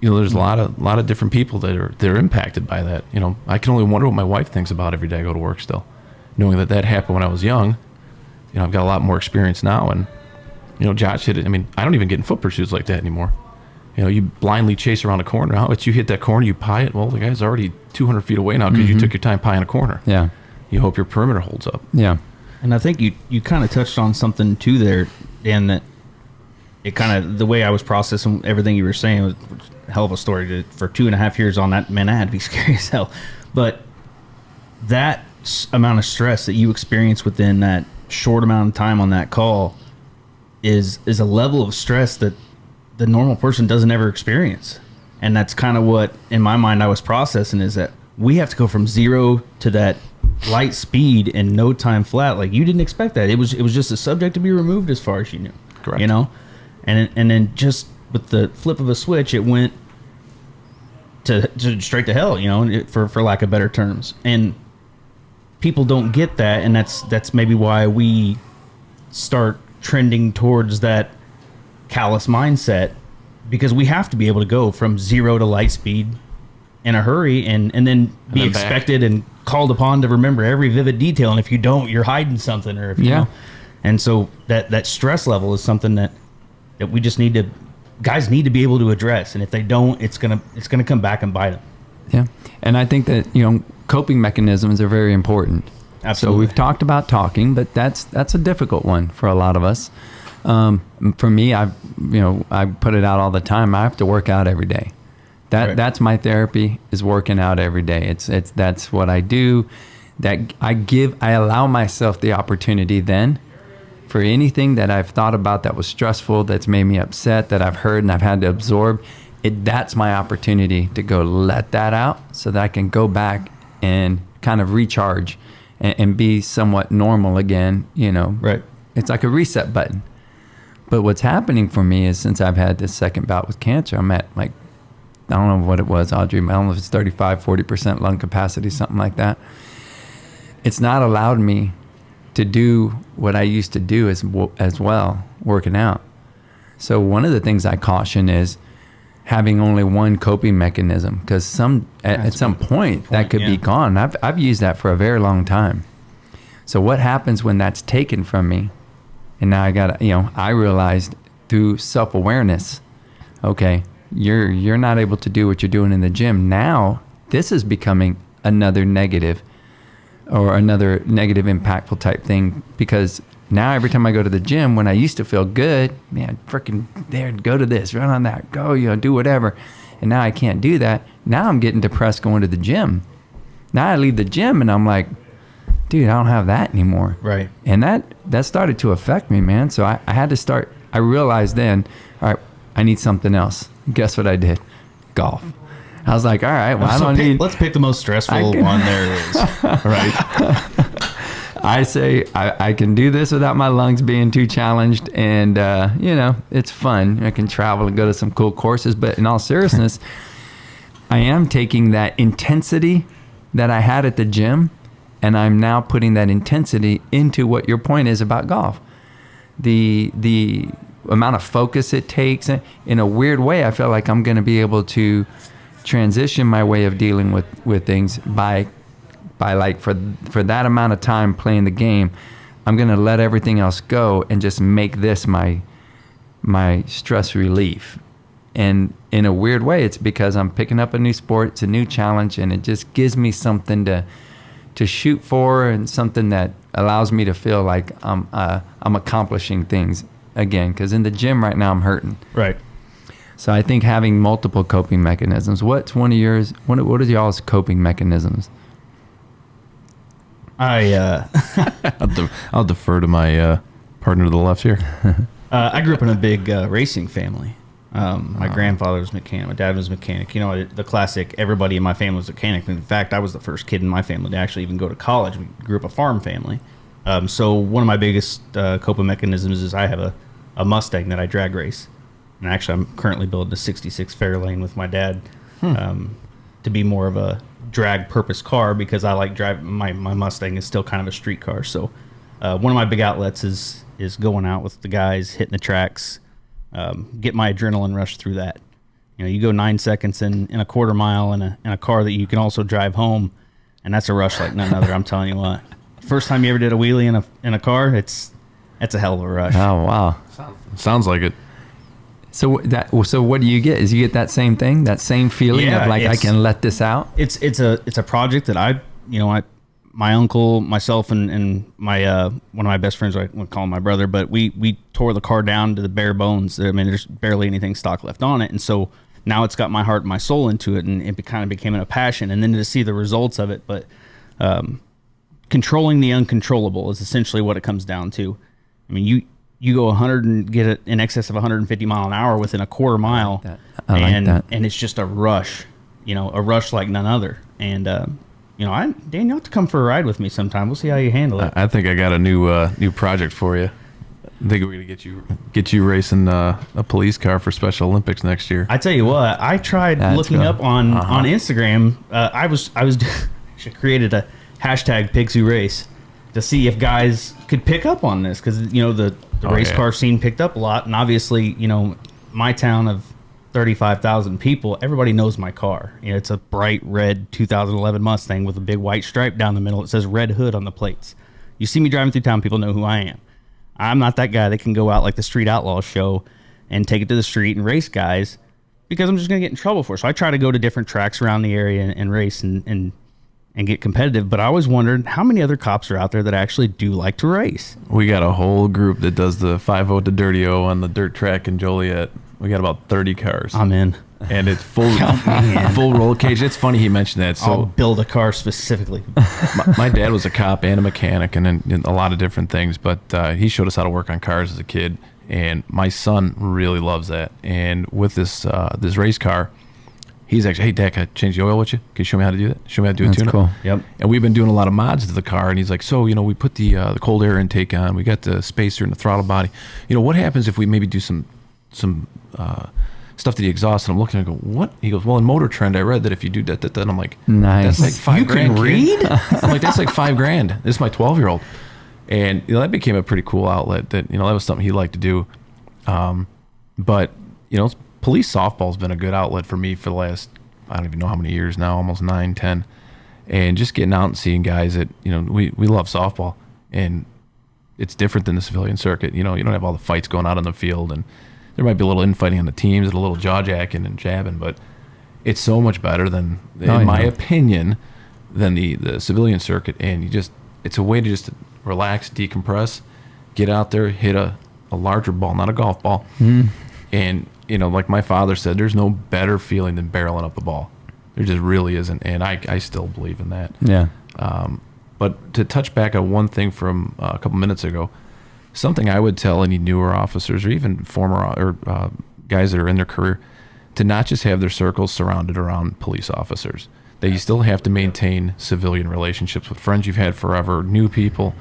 there's a lot of different people that are impacted by that. I can only wonder what my wife thinks about every day I go to work still, knowing that happened when I was young. I've got a lot more experience now, and Josh hit it. I mean, I don't even get in foot pursuits like that anymore. You blindly chase around a corner. How about you hit that corner, you pie it? Well, the guy's already 200 feet away now because you took your time pieing a corner. Yeah. You hope your perimeter holds up. Yeah. And I think you kind of touched on something too there, Dan, that it kind of, the way I was processing everything you were saying was a hell of a story. For 2.5 years on that, man, I had to be scary as hell. But that amount of stress that you experience within that short amount of time on that call is a level of stress that the normal person doesn't ever experience. And that's kind of what, in my mind, I was processing, is that we have to go from 0 to that light speed in no time flat. Like, you didn't expect that. It was just a subject to be removed as far as you knew. Correct. And then just with the flip of a switch, it went to straight to hell, for lack of better terms. And people don't get that, and that's maybe why we start trending towards that callous mindset, because we have to be able to go from 0 to light speed in a hurry and then be expected and called upon to remember every vivid detail. And if you don't, you're hiding something, or if you know. And so that stress level is something that we just guys need to be able to address. And if they don't, it's gonna come back and bite them. Yeah. And I think that, coping mechanisms are very important. Absolutely. So we've talked about talking, but that's a difficult one for a lot of us. For me, I put it out all the time. I have to work out every day. That's my therapy, is working out every day. That's what I do. That I allow myself the opportunity then for anything that I've thought about that was stressful, that's made me upset, that I've heard and I've had to absorb. That's my opportunity to go let that out so that I can go back and kind of recharge and be somewhat normal again. Right. It's like a reset button. But what's happening for me is, since I've had this second bout with cancer, I'm at I don't know what it was, Audrey. I don't know if it's 35, 40% lung capacity, something like that. It's not allowed me to do what I used to do as well, working out. So one of the things I caution is having only one coping mechanism, because at some point that could be gone. I've used that for a very long time. So what happens when that's taken from me? And now I realized through self-awareness, okay, you're not able to do what you're doing in the gym. Now this is becoming another negative impactful type thing, because now every time I go to the gym, when I used to feel good, man, freaking there, go to this, run on that, go, do whatever. And now I can't do that. Now I'm getting depressed going to the gym. Now I leave the gym and I'm like, dude, I don't have that anymore. Right. And that started to affect me, man. So I had to start, I realized then, all right, I need something else. Guess what I did? Golf. I was like, all right, well, let's pick the most stressful one there is. Right. I say I can do this without my lungs being too challenged, and it's fun. I can travel and go to some cool courses, but in all seriousness, I am taking that intensity that I had at the gym, and I'm now putting that intensity into what your point is about golf. The amount of focus it takes. In a weird way, I feel like I'm going to be able to transition my way of dealing with things by like for that amount of time playing the game. I'm going to let everything else go and just make this my stress relief. And in a weird way, it's because I'm picking up a new sport, it's a new challenge, and it just gives me something to shoot for, and something that allows me to feel like I'm accomplishing things again. Because in the gym right now, I'm hurting. Right. So I think having multiple coping mechanisms. What's one of yours? What are y'all's coping mechanisms? I'll defer to my partner to the left here. I grew up in a big racing family. My grandfather was a mechanic. My dad was a mechanic. You know, the classic, everybody in my family was a mechanic. In fact, I was the first kid in my family to actually even go to college. We grew up a farm family. So one of my biggest coping mechanisms is I have a Mustang that I drag race. And actually, I'm currently building a 66 Fairlane with my dad to be more of a drag purpose car, because I like driving. My Mustang is still kind of a street car. So one of my big outlets is going out with the guys, hitting the tracks, get my adrenaline rush through that. You know, you go 9 seconds in a quarter mile in a car that you can also drive home, and that's a rush like none other. I'm telling you what. First time you ever did a wheelie in a car, that's a hell of a rush. Oh wow, Sounds like it. So what do you get? Is you get that same thing, that same feeling of like I can let this out? It's a project that my uncle, myself, and my one of my best friends, I wouldn't call him my brother, but we tore the car down to the bare bones. I mean, there's barely anything stock left on it, and so now it's got my heart and my soul into it, and it kind of became a passion. And then to see the results of it, but controlling the uncontrollable is essentially what it comes down to. I mean, you go 100 and get it in excess of 150 mile an hour within a quarter mile, I like that. And it's just a rush, a rush like none other. And Dan, you'll have to come for a ride with me sometime. We'll see how you handle it. I think I got a new project for you. I think we're gonna get you racing a police car for Special Olympics next year. I tell you what, I tried looking up on Instagram. I created a hashtag Pigs Who Race to see if guys could pick up on this, because the race car scene picked up a lot, and obviously my town of 35,000 people, everybody knows my car. It's a bright red 2011 Mustang with a big white stripe down the middle. It says Red Hood on the plates. You see me driving through town, people know who I am. I'm not that guy that can go out like the Street Outlaw show and take it to the street and race guys, because I'm just going to get in trouble for it. So I try to go to different tracks around the area and race and get competitive. But I always wondered how many other cops are out there that actually do like to race. We got a whole group that does the 5-0 to Dirty-O on the dirt track in Joliet. We got about 30 cars. I'm in. And it's full roll cage. It's funny he mentioned that. So I'll build a car specifically. my dad was a cop and a mechanic and a lot of different things, but he showed us how to work on cars as a kid. And my son really loves that. And with this race car, he's actually, hey, Dad, can I change the oil with you? Can you show me how to do that? Show me how to do a tune-up? Cool. Yep. And we've been doing a lot of mods to the car, and he's like, so, we put the cold air intake on. We got the spacer and the throttle body. What happens if we maybe do some stuff to the exhaust? And I'm looking and I go, what? He goes, well, in Motor Trend, I read that if you do that, and I'm like, nice. That's like $5,000. You can read? I'm like, that's like $5,000. This is my 12-year-old. And that became a pretty cool outlet that, that was something he liked to do. But, police softball's been a good outlet for me for the last, I don't even know how many years now, almost 9, 10. And just getting out and seeing guys that, we love softball. And it's different than the civilian circuit. You don't have all the fights going out on the field, and there might be a little infighting on the teams and a little jaw-jacking and jabbing, but it's so much better than, in my opinion, than the civilian circuit. And it's a way to just relax, decompress, get out there, hit a larger ball, not a golf ball. And, like my father said, there's no better feeling than barreling up a ball. There just really isn't, and I still believe in that. Yeah. But to touch back on one thing from a couple minutes ago, something I would tell any newer officers or even former guys that are in their career, to not just have their circles surrounded around police officers. That you still have to maintain civilian relationships with friends you've had forever, new people.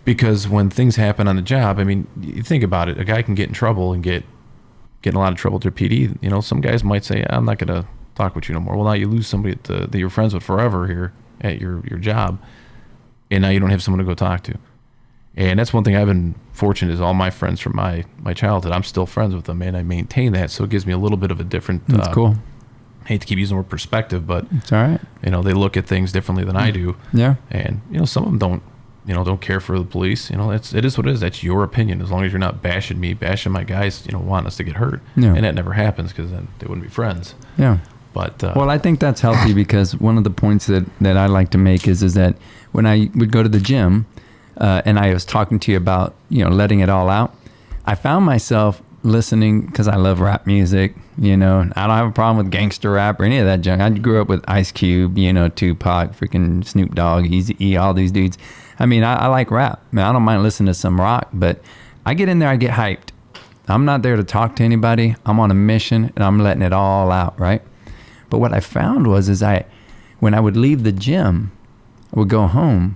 Because when things happen on the job, I mean, you think about it, a guy can get in trouble and get in a lot of trouble with their PD. Some guys might say, I'm not going to talk with you no more. Well, now you lose somebody that you're friends with forever here at your job, and now you don't have someone to go talk to. And that's one thing I've been fortunate is all my friends from my childhood, I'm still friends with them, and I maintain that. So it gives me a little bit of a different, That's cool. I hate to keep using the word perspective, but It's all right. you know, they look at things differently than I do. Yeah. And, you know, some of them don't care for the police. You know, it is what it is. That's your opinion. As long as you're not bashing me, bashing my guys, you know, wanting us to get hurt. Yeah. And that never happens because then they wouldn't be friends. Yeah. But, Well, I think that's healthy because one of the points that I like to make is that when I would go to the gym and I was talking to you about, you know, letting it all out, I found myself listening because I love rap music, you know. I don't have a problem with gangster rap or any of that junk. I grew up with Ice Cube, you know, Tupac, freaking Snoop Dogg, Eazy-E, all these dudes. I mean, I like rap. I mean, I don't mind listening to some rock, but I get in there, I get hyped. I'm not there to talk to anybody. I'm on a mission and I'm letting it all out, right? But what I found was when I would leave the gym, I would go home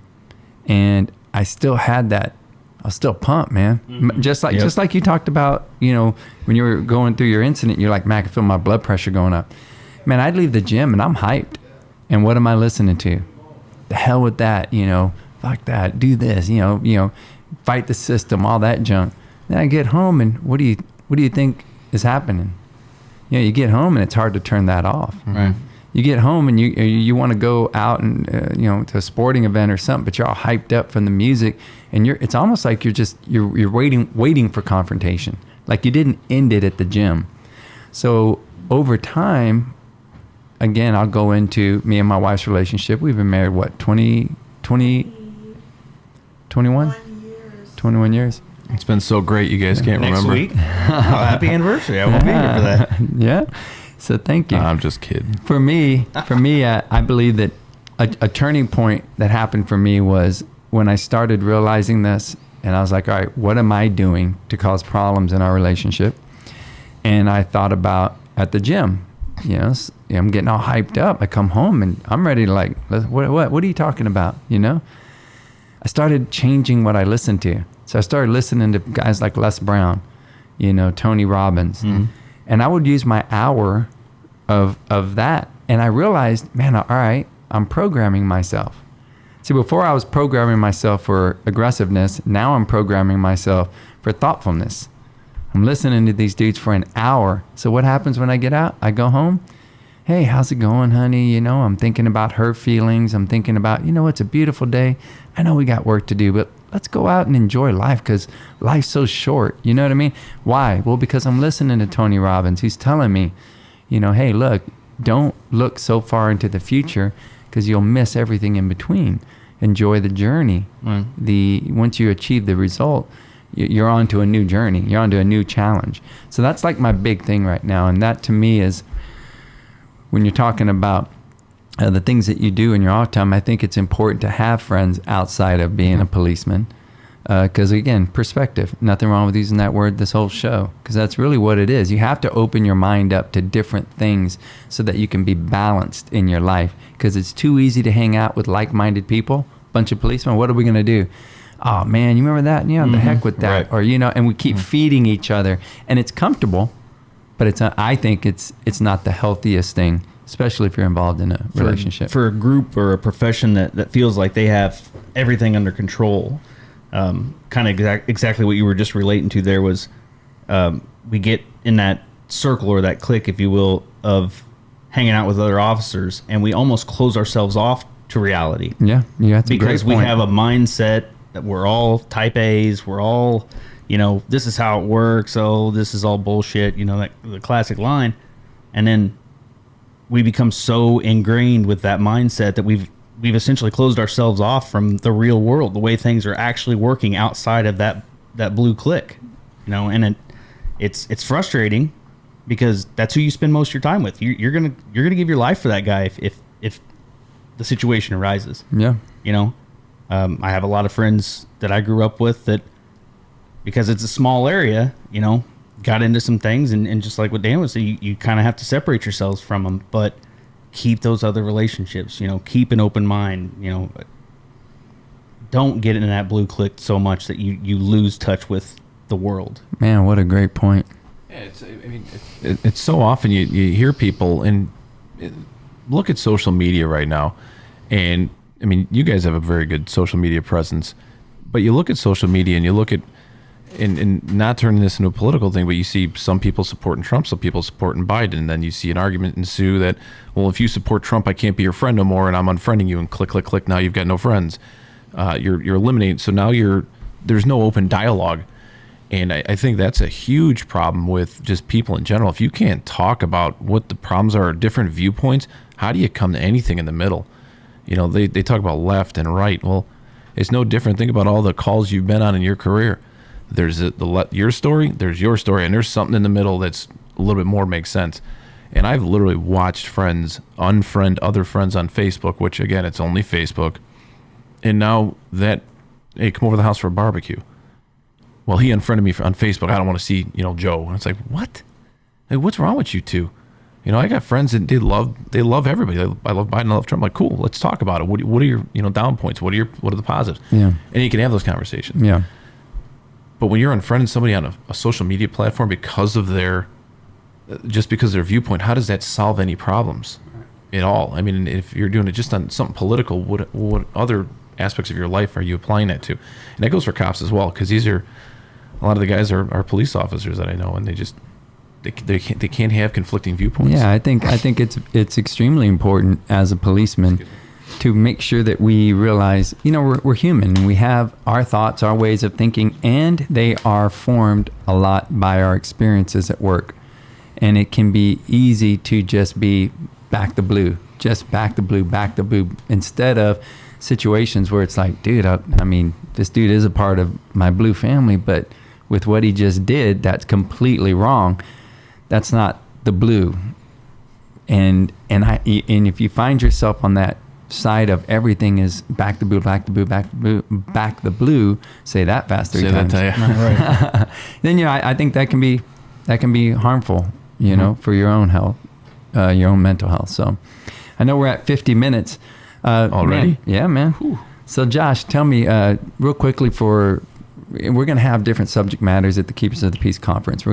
and I still had that. I was still pumped, man. Mm-hmm. Just like you talked about, you know, when you were going through your incident, you're like, man, I can feel my blood pressure going up. Man, I'd leave the gym and I'm hyped. And what am I listening to? The hell with that, you know, fuck that, do this, you know, fight the system, all that junk. Then I get home and what do you think is happening? You know, you get home and it's hard to turn that off. Right. You get home and you want to go out and you know, to a sporting event or something, but you're all hyped up from the music, and it's almost like you're waiting for confrontation, like you didn't end it at the gym. So over time, again, I'll go into me and my wife's relationship. We've been married what 21 years. it's been so great. You guys can't Next remember. week. Happy anniversary. I won't be here for that. Yeah. So thank you. I'm just kidding. For me, I believe that a turning point that happened for me was when I started realizing this, and I was like, all right, what am I doing to cause problems in our relationship? And I thought about at the gym, you know, I'm getting all hyped up. I come home and I'm ready to like, what are you talking about? You know, I started changing what I listened to. So I started listening to guys like Les Brown, you know, Tony Robbins. And I would use my hour of that. And I realized, man, all right, I'm programming myself. See, before I was programming myself for aggressiveness, now I'm programming myself for thoughtfulness. I'm listening to these dudes for an hour. So what happens when I get out? I go home. Hey, how's it going, honey? You know, I'm thinking about her feelings. I'm thinking about, you know, it's a beautiful day. I know we got work to do, but let's go out and enjoy life because life's so short. You know what I mean? Why? Well, because I'm listening to Tony Robbins. He's telling me, you know, hey, look, don't look so far into the future because you'll miss everything in between. Enjoy the journey. Once you achieve the result, you're on to a new journey. You're on to a new challenge. So that's like my big thing right now. And that to me is when you're talking about the things that you do in your off time, I think it's important to have friends outside of being a policeman. Because again, perspective, nothing wrong with using that word this whole show, because that's really what it is. You have to open your mind up to different things so that you can be balanced in your life, because it's too easy to hang out with like-minded people, bunch of policemen. What are we going to do? Oh man, you remember that? Yeah, the heck with that. Right. Or, you know, and we keep feeding each other, and it's comfortable, but it's I think it's not the healthiest thing, especially if you're involved in a relationship. For a group or a profession that feels like they have everything under control. Kind of exactly what you were just relating to there was we get in that circle or that clique, if you will, of hanging out with other officers, and we almost close ourselves off to reality. Yeah, that's a great because we point. have a mindset that we're all type A's, we're all, you know, this is how it works, oh, this is all bullshit, you know, that the classic line. And then we become so ingrained with that mindset that we've essentially closed ourselves off from the real world, the way things are actually working outside of that blue clique, you know. And it's frustrating because that's who you spend most of your time with. You're gonna give your life for that guy if the situation arises. Yeah, you know. I have a lot of friends that I grew up with that, because it's a small area, you know, got into some things, and just like what Dan was saying, you kind of have to separate yourselves from them, but keep those other relationships, you know, keep an open mind, you know, don't get in that blue clique so much that you lose touch with the world. Man, what a great point. Yeah, it's so often you hear people, and look at social media right now, and I mean, you guys have a very good social media presence, But you look at social media and you look at, and not turning this into a political thing, but you see some people supporting Trump, some people supporting Biden, and then you see an argument ensue that, well, if you support Trump, I can't be your friend no more, and I'm unfriending you, and click, click, click, now you've got no friends. You're eliminating, so now there's no open dialogue. And I think that's a huge problem with just people in general. If you can't talk about what the problems are, different viewpoints, how do you come to anything in the middle? You know, they talk about left and right. Well, it's no different. Think about all the calls you've been on in your career. There's your story, there's your story, and there's something in the middle that's a little bit more makes sense. And I've literally watched friends unfriend other friends on Facebook, which, again, it's only Facebook. And now that, hey, come over to the house for a barbecue. Well, he unfriended me on Facebook. I don't want to see, Joe. And it's like, what? Like, what's wrong with you two? I got friends that they love everybody. I love Biden, I love Trump. I'm like, cool, let's talk about it. What are your, down points? What are the positives? Yeah. And you can have those conversations. Yeah. But when you're unfriending somebody on a social media platform because of their viewpoint, how does that solve any problems at all? I mean, if you're doing it just on something political, what other aspects of your life are you applying that to? And that goes for cops as well, because a lot of the guys are police officers that I know, and they can't have conflicting viewpoints. Yeah, I think it's extremely important as a policeman to make sure that we realize, we're human and we have our thoughts, our ways of thinking, and they are formed a lot by our experiences at work. And it can be easy to just be back the blue, instead of situations where it's like, dude, I mean, this dude is a part of my blue family, but with what he just did, that's completely wrong. That's not the blue. And if you find yourself on that side of everything is back the blue, back the blue, say that fast 3 times. Say that to you. Then I think that can be harmful, for your own health, your own mental health. So I know we're at 50 minutes already. Man, yeah, man. Whew. So Josh, tell me real quickly, we're going to have different subject matters at the Keepers of the Peace conference.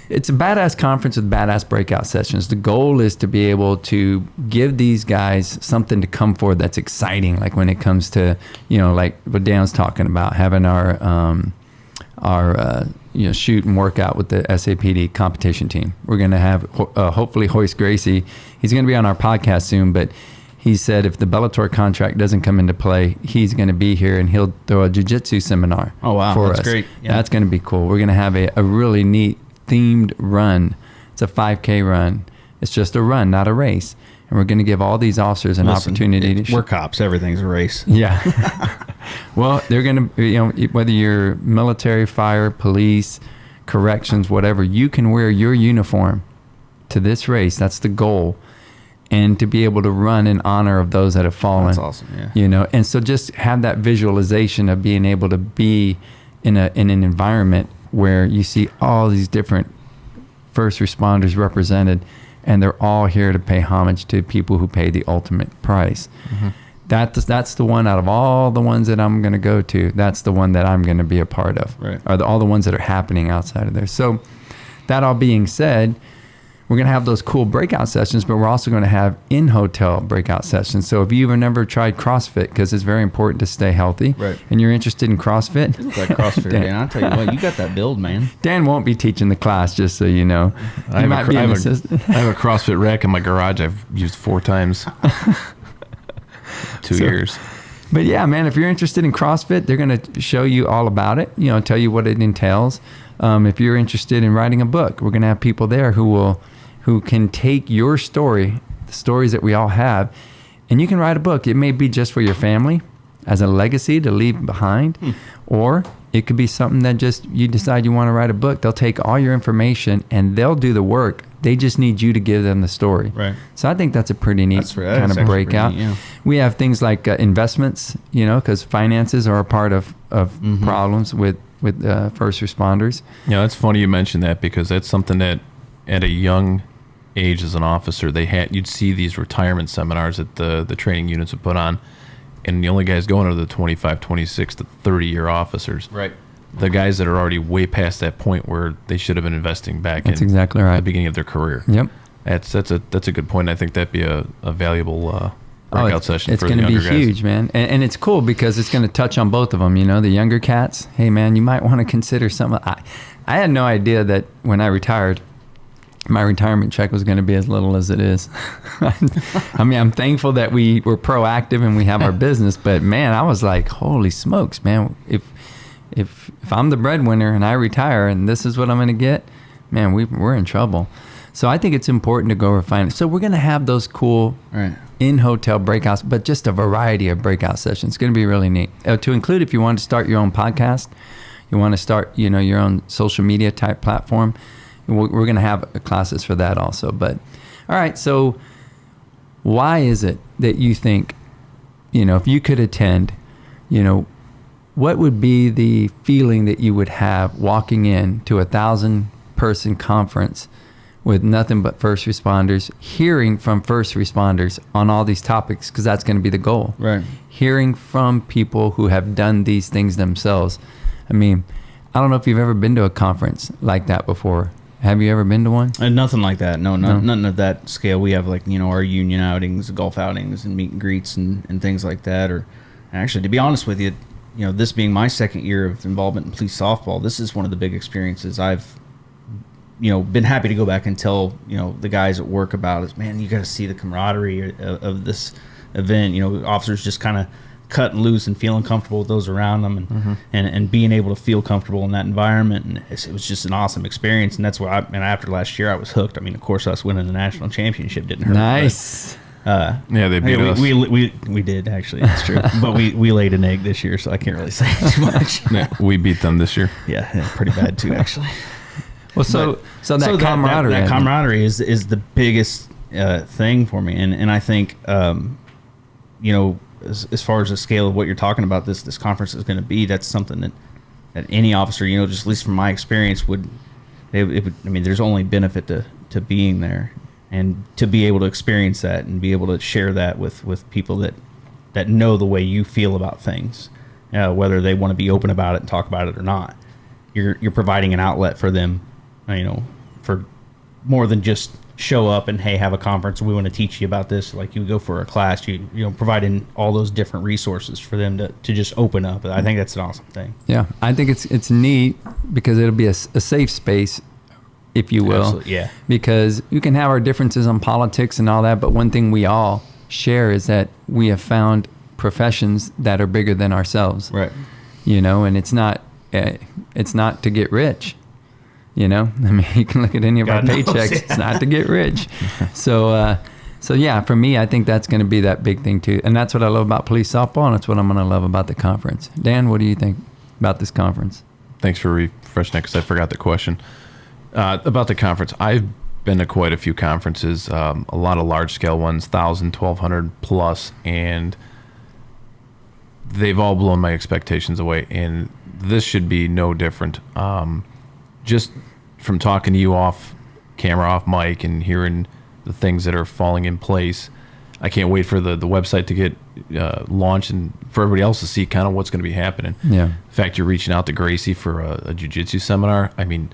It's a badass conference with badass breakout sessions. The goal is to be able to give these guys something to come forward that's exciting, like when it comes to, like what Dan's talking about, having our shoot and workout with the SAPD competition team. We're going to have hopefully Hoist Gracie. He's going to be on our podcast soon, but he said if the Bellator contract doesn't come into play, he's going to be here and he'll throw a jiu-jitsu seminar. Oh, wow. For That's us. great. Yeah. That's going to be cool. We're going to have a really neat themed run. It's a 5K run. It's just a run, not a race. And we're going to give all these officers an opportunity to... We're cops. Everything's a race. Yeah. Well, they're going to, whether you're military, fire, police, corrections, whatever, you can wear your uniform to this race. That's the goal. And to be able to run in honor of those that have fallen. That's awesome, yeah. And so just have that visualization of being able to be in an environment where you see all these different first responders represented, and they're all here to pay homage to people who pay the ultimate price. Mm-hmm. That's the one out of all the ones that I'm going to go to. That's the one that I'm going to be a part of. Right. Or all the ones that are happening outside of there. So that all being said, we're going to have those cool breakout sessions, but we're also going to have in-hotel breakout sessions. So if you've never tried CrossFit, because it's very important to stay healthy, right, and you're interested in CrossFit. You look like CrossFit, Dan. I'll tell you what, you got that build, man. Dan won't be teaching the class, just so you know. I have a CrossFit rack in my garage I've used 4 times. 2 years. But yeah, man, if you're interested in CrossFit, they're going to show you all about it, tell you what it entails. If you're interested in writing a book, we're going to have people there who can take your story, the stories that we all have, and you can write a book. It may be just for your family as a legacy to leave behind, or it could be something that just you decide you want to write a book. They'll take all your information and they'll do the work. They just need you to give them the story. Right. So I think that's a pretty neat kind of breakout. Neat, yeah. We have things like investments, because finances are a part of problems with first responders. Yeah, that's funny you mentioned that, because that's something that at a young age as an officer, you'd see these retirement seminars that the training units would put on, and the only guys going are the 25, 26 to 30-year officers. Right. The guys that are already way past that point where they should have been investing back That's exactly right. at the beginning of their career. Yep. That's a good point. I think that'd be a valuable breakout session it's for the going to younger be guys. huge, man. And it's cool because it's going to touch on both of them. You know, the younger cats, hey, man, you might want to consider something. I had no idea that when I retired, my retirement check was going to be as little as it is. I mean, I'm thankful that we were proactive and we have our business, but man, I was like, holy smokes, man. If I'm the breadwinner and I retire and this is what I'm going to get, man, we're in trouble. So I think it's important to go refine it. So we're going to have those cool in-hotel breakouts, but just a variety of breakout sessions. It's going to be really neat. To include, if you want to start your own podcast, you want to start, you know, your own social media type platform, we're going to have classes for that also. But all right, so why is it that you think, you know, if you could attend, you know, what would be the feeling that you would have walking in to 1,000-person conference with nothing but first responders, hearing from first responders on all these topics, because that's going to be the goal. Right. Hearing from people who have done these things themselves. I mean, I don't know if you've ever been to a conference like that before. Have you ever been to one? Nothing like that. No, nothing of that scale. We have, like, you know, our union outings, golf outings, and meet and greets and things like that. Or actually, to be honest with you, you know, this being my second year of involvement in police softball, this is one of the big experiences I've, you know, been happy to go back and tell, you know, the guys at work about is, man, you got to see the camaraderie of this event. You know, officers just kind of cutting loose and feeling comfortable with those around them, and being able to feel comfortable in that environment. And it was just an awesome experience. And that's why, and after last year, I was hooked. I mean, of course, us winning the national championship didn't hurt. Nice. Yeah, they beat us. We did, actually. That's true. But we laid an egg this year, so I can't really say too much. Yeah, we beat them this year. Yeah, pretty bad too, actually. Well, so that camaraderie. That camaraderie is the biggest thing for me, and I think, you know, as far as the scale of what you're talking about, this conference is going to be, that's something that any officer, you know, just at least from my experience, would. I mean, there's only benefit to being there, and to be able to experience that and be able to share that with people that know the way you feel about things, whether they want to be open about it and talk about it or not. You're providing an outlet for them, you know, for more than just show up and, hey, have a conference, we want to teach you about this. Like, you go for a class, you know, providing all those different resources for them to just open up. I think that's an awesome thing. Yeah, I think it's neat because it'll be a safe space, if you will. Absolutely, yeah. Because you can have our differences on politics and all that, but one thing we all share is that we have found professions that are bigger than ourselves. Right. You know, and it's not to get rich. You know, I mean, you can look at any of our paychecks. Yeah. It's not to get rich. So yeah, for me, I think that's going to be that big thing too. And that's what I love about police softball, and that's what I'm going to love about the conference. Dan, what do you think about this conference? Thanks for refreshing that, because I forgot the question. About the conference, I've been to quite a few conferences, a lot of large-scale ones, 1,000, 1,200 plus, and they've all blown my expectations away, and this should be no different. Just from talking to you off camera, off mic, and hearing the things that are falling in place, I can't wait for the website to get launched and for everybody else to see kind of what's going to be happening. Yeah. In fact, you're reaching out to Gracie for a jiu-jitsu seminar. I mean,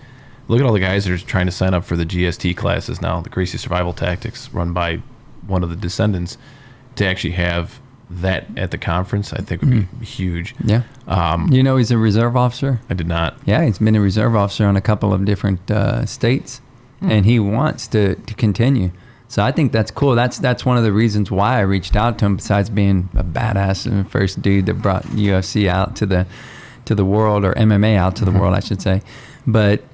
look at all the guys that are trying to sign up for the GST classes now, the Gracie Survival Tactics, run by one of the descendants. To actually have that at the conference, I think would be huge. Yeah. You know, he's a reserve officer. I did not. Yeah, he's been a reserve officer on a couple of different states, and he wants to continue. So I think that's cool. That's one of the reasons why I reached out to him, besides being a badass and first dude that brought UFC out to the world, or MMA out to the world, I should say. But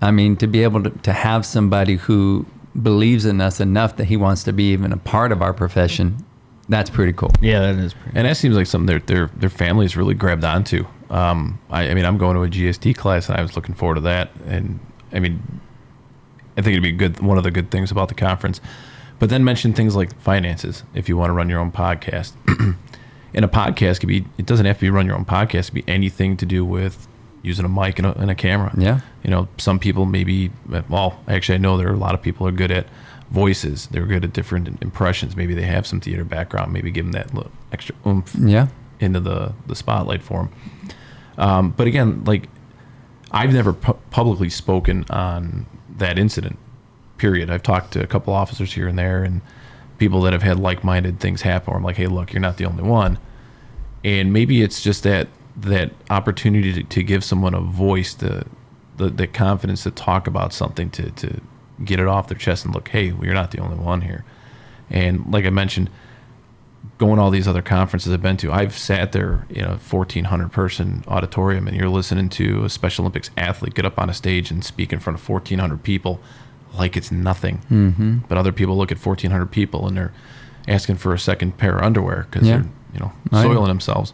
I mean, to be able to have somebody who believes in us enough that he wants to be even a part of our profession, that's pretty cool. Yeah, that is pretty. And that seems like something their families really grabbed onto. I mean, I'm going to a GST class, and I was looking forward to that. And I mean, I think it'd be good. One of the good things about the conference. But then mention things like finances. If you want to run your own podcast, and a podcast could be. It doesn't have to be run your own podcast. It could be anything to do with using a mic and a camera. Yeah. You know, some people maybe. Well, actually, I know there are a lot of people who are good at voices. They're good at different impressions. Maybe they have some theater background. Maybe give them that little extra oomph into the spotlight for them. But again, like, I've never publicly spoken on that incident, period. I've talked to a couple officers here and there, and people that have had like-minded things happen where I'm like, hey, look, you're not the only one. And maybe it's just that opportunity to give someone a voice, the confidence to talk about something, to get it off their chest and look, hey, well, you're not the only one here. And like I mentioned, going to all these other conferences I've been to, I've sat there in a 1,400 person auditorium, and you're listening to a Special Olympics athlete get up on a stage and speak in front of 1,400 people like it's nothing. Mm-hmm. But other people look at 1,400 people and they're asking for a second pair of underwear because they're soiling themselves.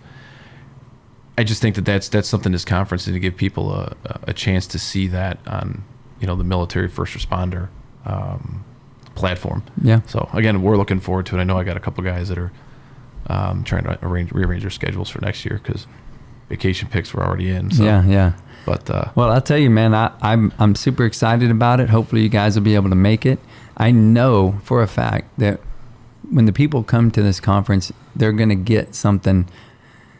I just think that's something this conference is to give people a chance to see that on the military first responder platform. Yeah. So again, we're looking forward to it. I know I got a couple guys that are trying to rearrange their schedules for next year because vacation picks were already in. So. Yeah. But well, I'll tell you, man, I'm super excited about it. Hopefully, you guys will be able to make it. I know for a fact that when the people come to this conference, they're going to get something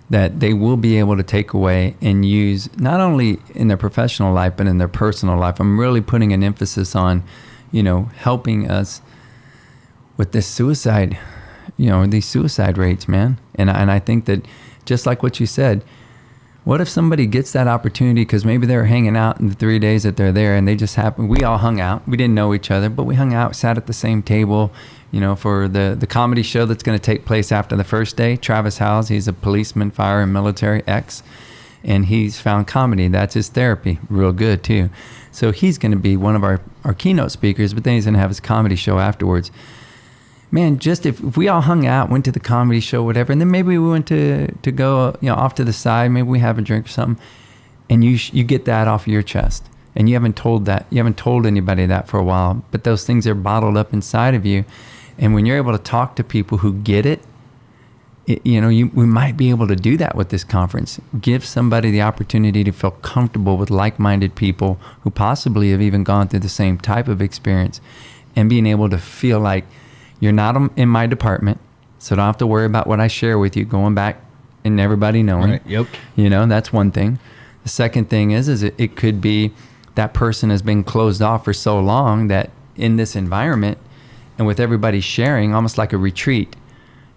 that they will be able to take away and use not only in their professional life but in their personal life. I'm really putting an emphasis on, helping us with this suicide, these suicide rates, man. And I think that just like what you said, what if somebody gets that opportunity because maybe they were hanging out in the 3 days that they're there and they just happened, we all hung out. We didn't know each other, but we hung out, sat at the same table, for the comedy show that's going to take place after the first day. Travis Howes, he's a policeman, fire and military ex, and he's found comedy. That's his therapy. Real good, too. So he's going to be one of our keynote speakers, but then he's going to have his comedy show afterwards. Man, just if we all hung out, went to the comedy show, whatever, and then maybe we went to go, off to the side, maybe we have a drink or something, and you get that off your chest, and you haven't told anybody that for a while, but those things are bottled up inside of you, and when you're able to talk to people who get it, we might be able to do that with this conference. Give somebody the opportunity to feel comfortable with like-minded people who possibly have even gone through the same type of experience, and being able to feel like, you're not in my department, so don't have to worry about what I share with you going back and everybody knowing. Right. Yep. That's one thing. The second thing is it could be that person has been closed off for so long that in this environment and with everybody sharing, almost like a retreat,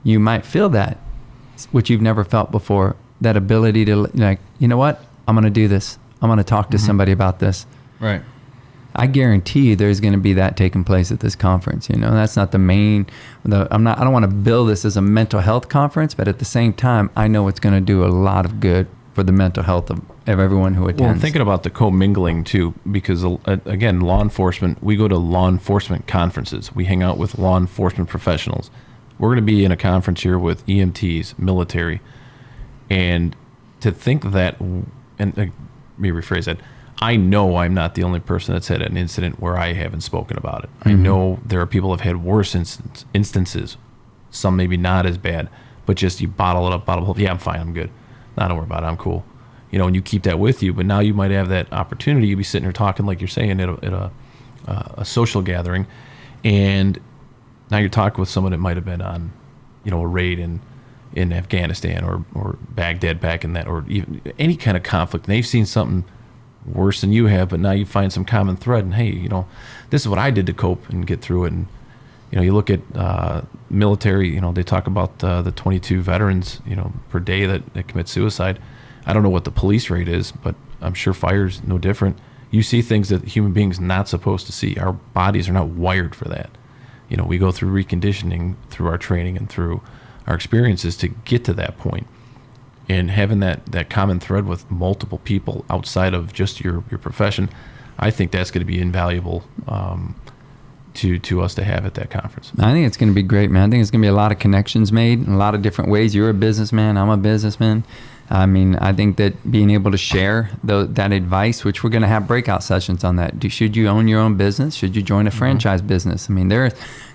you might feel that, which you've never felt before, that ability to like, you know what? I'm going to do this. I'm going to talk to somebody about this. Right. I guarantee you there's going to be that taking place at this conference. That's not the main, I don't want to bill this as a mental health conference, but at the same time, I know it's going to do a lot of good for the mental health of everyone who attends. Well, I'm thinking about the commingling too, because again, law enforcement, we go to law enforcement conferences. We hang out with law enforcement professionals. We're going to be in a conference here with EMTs, military, and to think that, and let me rephrase that, I know I'm not the only person that's had an incident where I haven't spoken about it. Mm-hmm. I know there are people who have had worse instances, some maybe not as bad, but just you bottle it up, yeah, I'm fine, I'm good. No, don't worry about it, I'm cool. And you keep that with you, but now you might have that opportunity. You'd be sitting here talking like you're saying at a social gathering, and now you're talking with someone that might have been on, a raid in Afghanistan or Baghdad back in that, or even any kind of conflict, and they've seen something worse than you have, but now you find some common thread, and hey, this is what I did to cope and get through it. And you look at military, they talk about the 22 veterans per day that commit suicide. I don't know what the police rate is, but I'm sure fire's no different. You see things that human beings not supposed to see. Our bodies are not wired for that. We go through reconditioning through our training and through our experiences to get to that point. And having that common thread with multiple people outside of just your profession, I think that's going to be invaluable to us to have at that conference. I think it's going to be great, man. I think it's going to be a lot of connections made in a lot of different ways. You're a businessman. I'm a businessman. I mean, I think that being able to share that advice, which we're going to have breakout sessions on that. Should you own your own business? Should you join a franchise business? I mean, there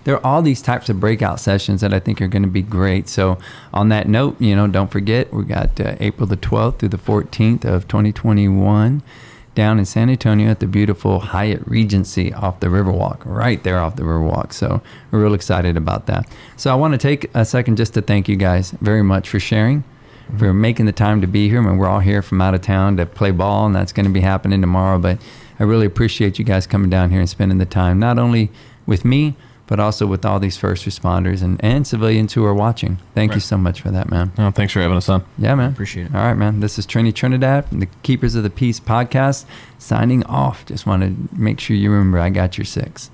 are all these types of breakout sessions that I think are going to be great. So on that note, don't forget, we got April the 12th through the 14th of 2021 down in San Antonio at the beautiful Hyatt Regency off the Riverwalk, right there off the Riverwalk. So we're real excited about that. So I want to take a second just to thank you guys very much for sharing, for making the time to be here. I mean, we're all here from out of town to play ball, and that's going to be happening tomorrow. But I really appreciate you guys coming down here and spending the time, not only with me, but also with all these first responders and civilians who are watching. Thank you so much for that, man. Oh, thanks for having us on. Yeah, man. Appreciate it. All right, man. This is Trini Trinidad from the Keepers of the Peace podcast signing off. Just want to make sure you remember I got your 6.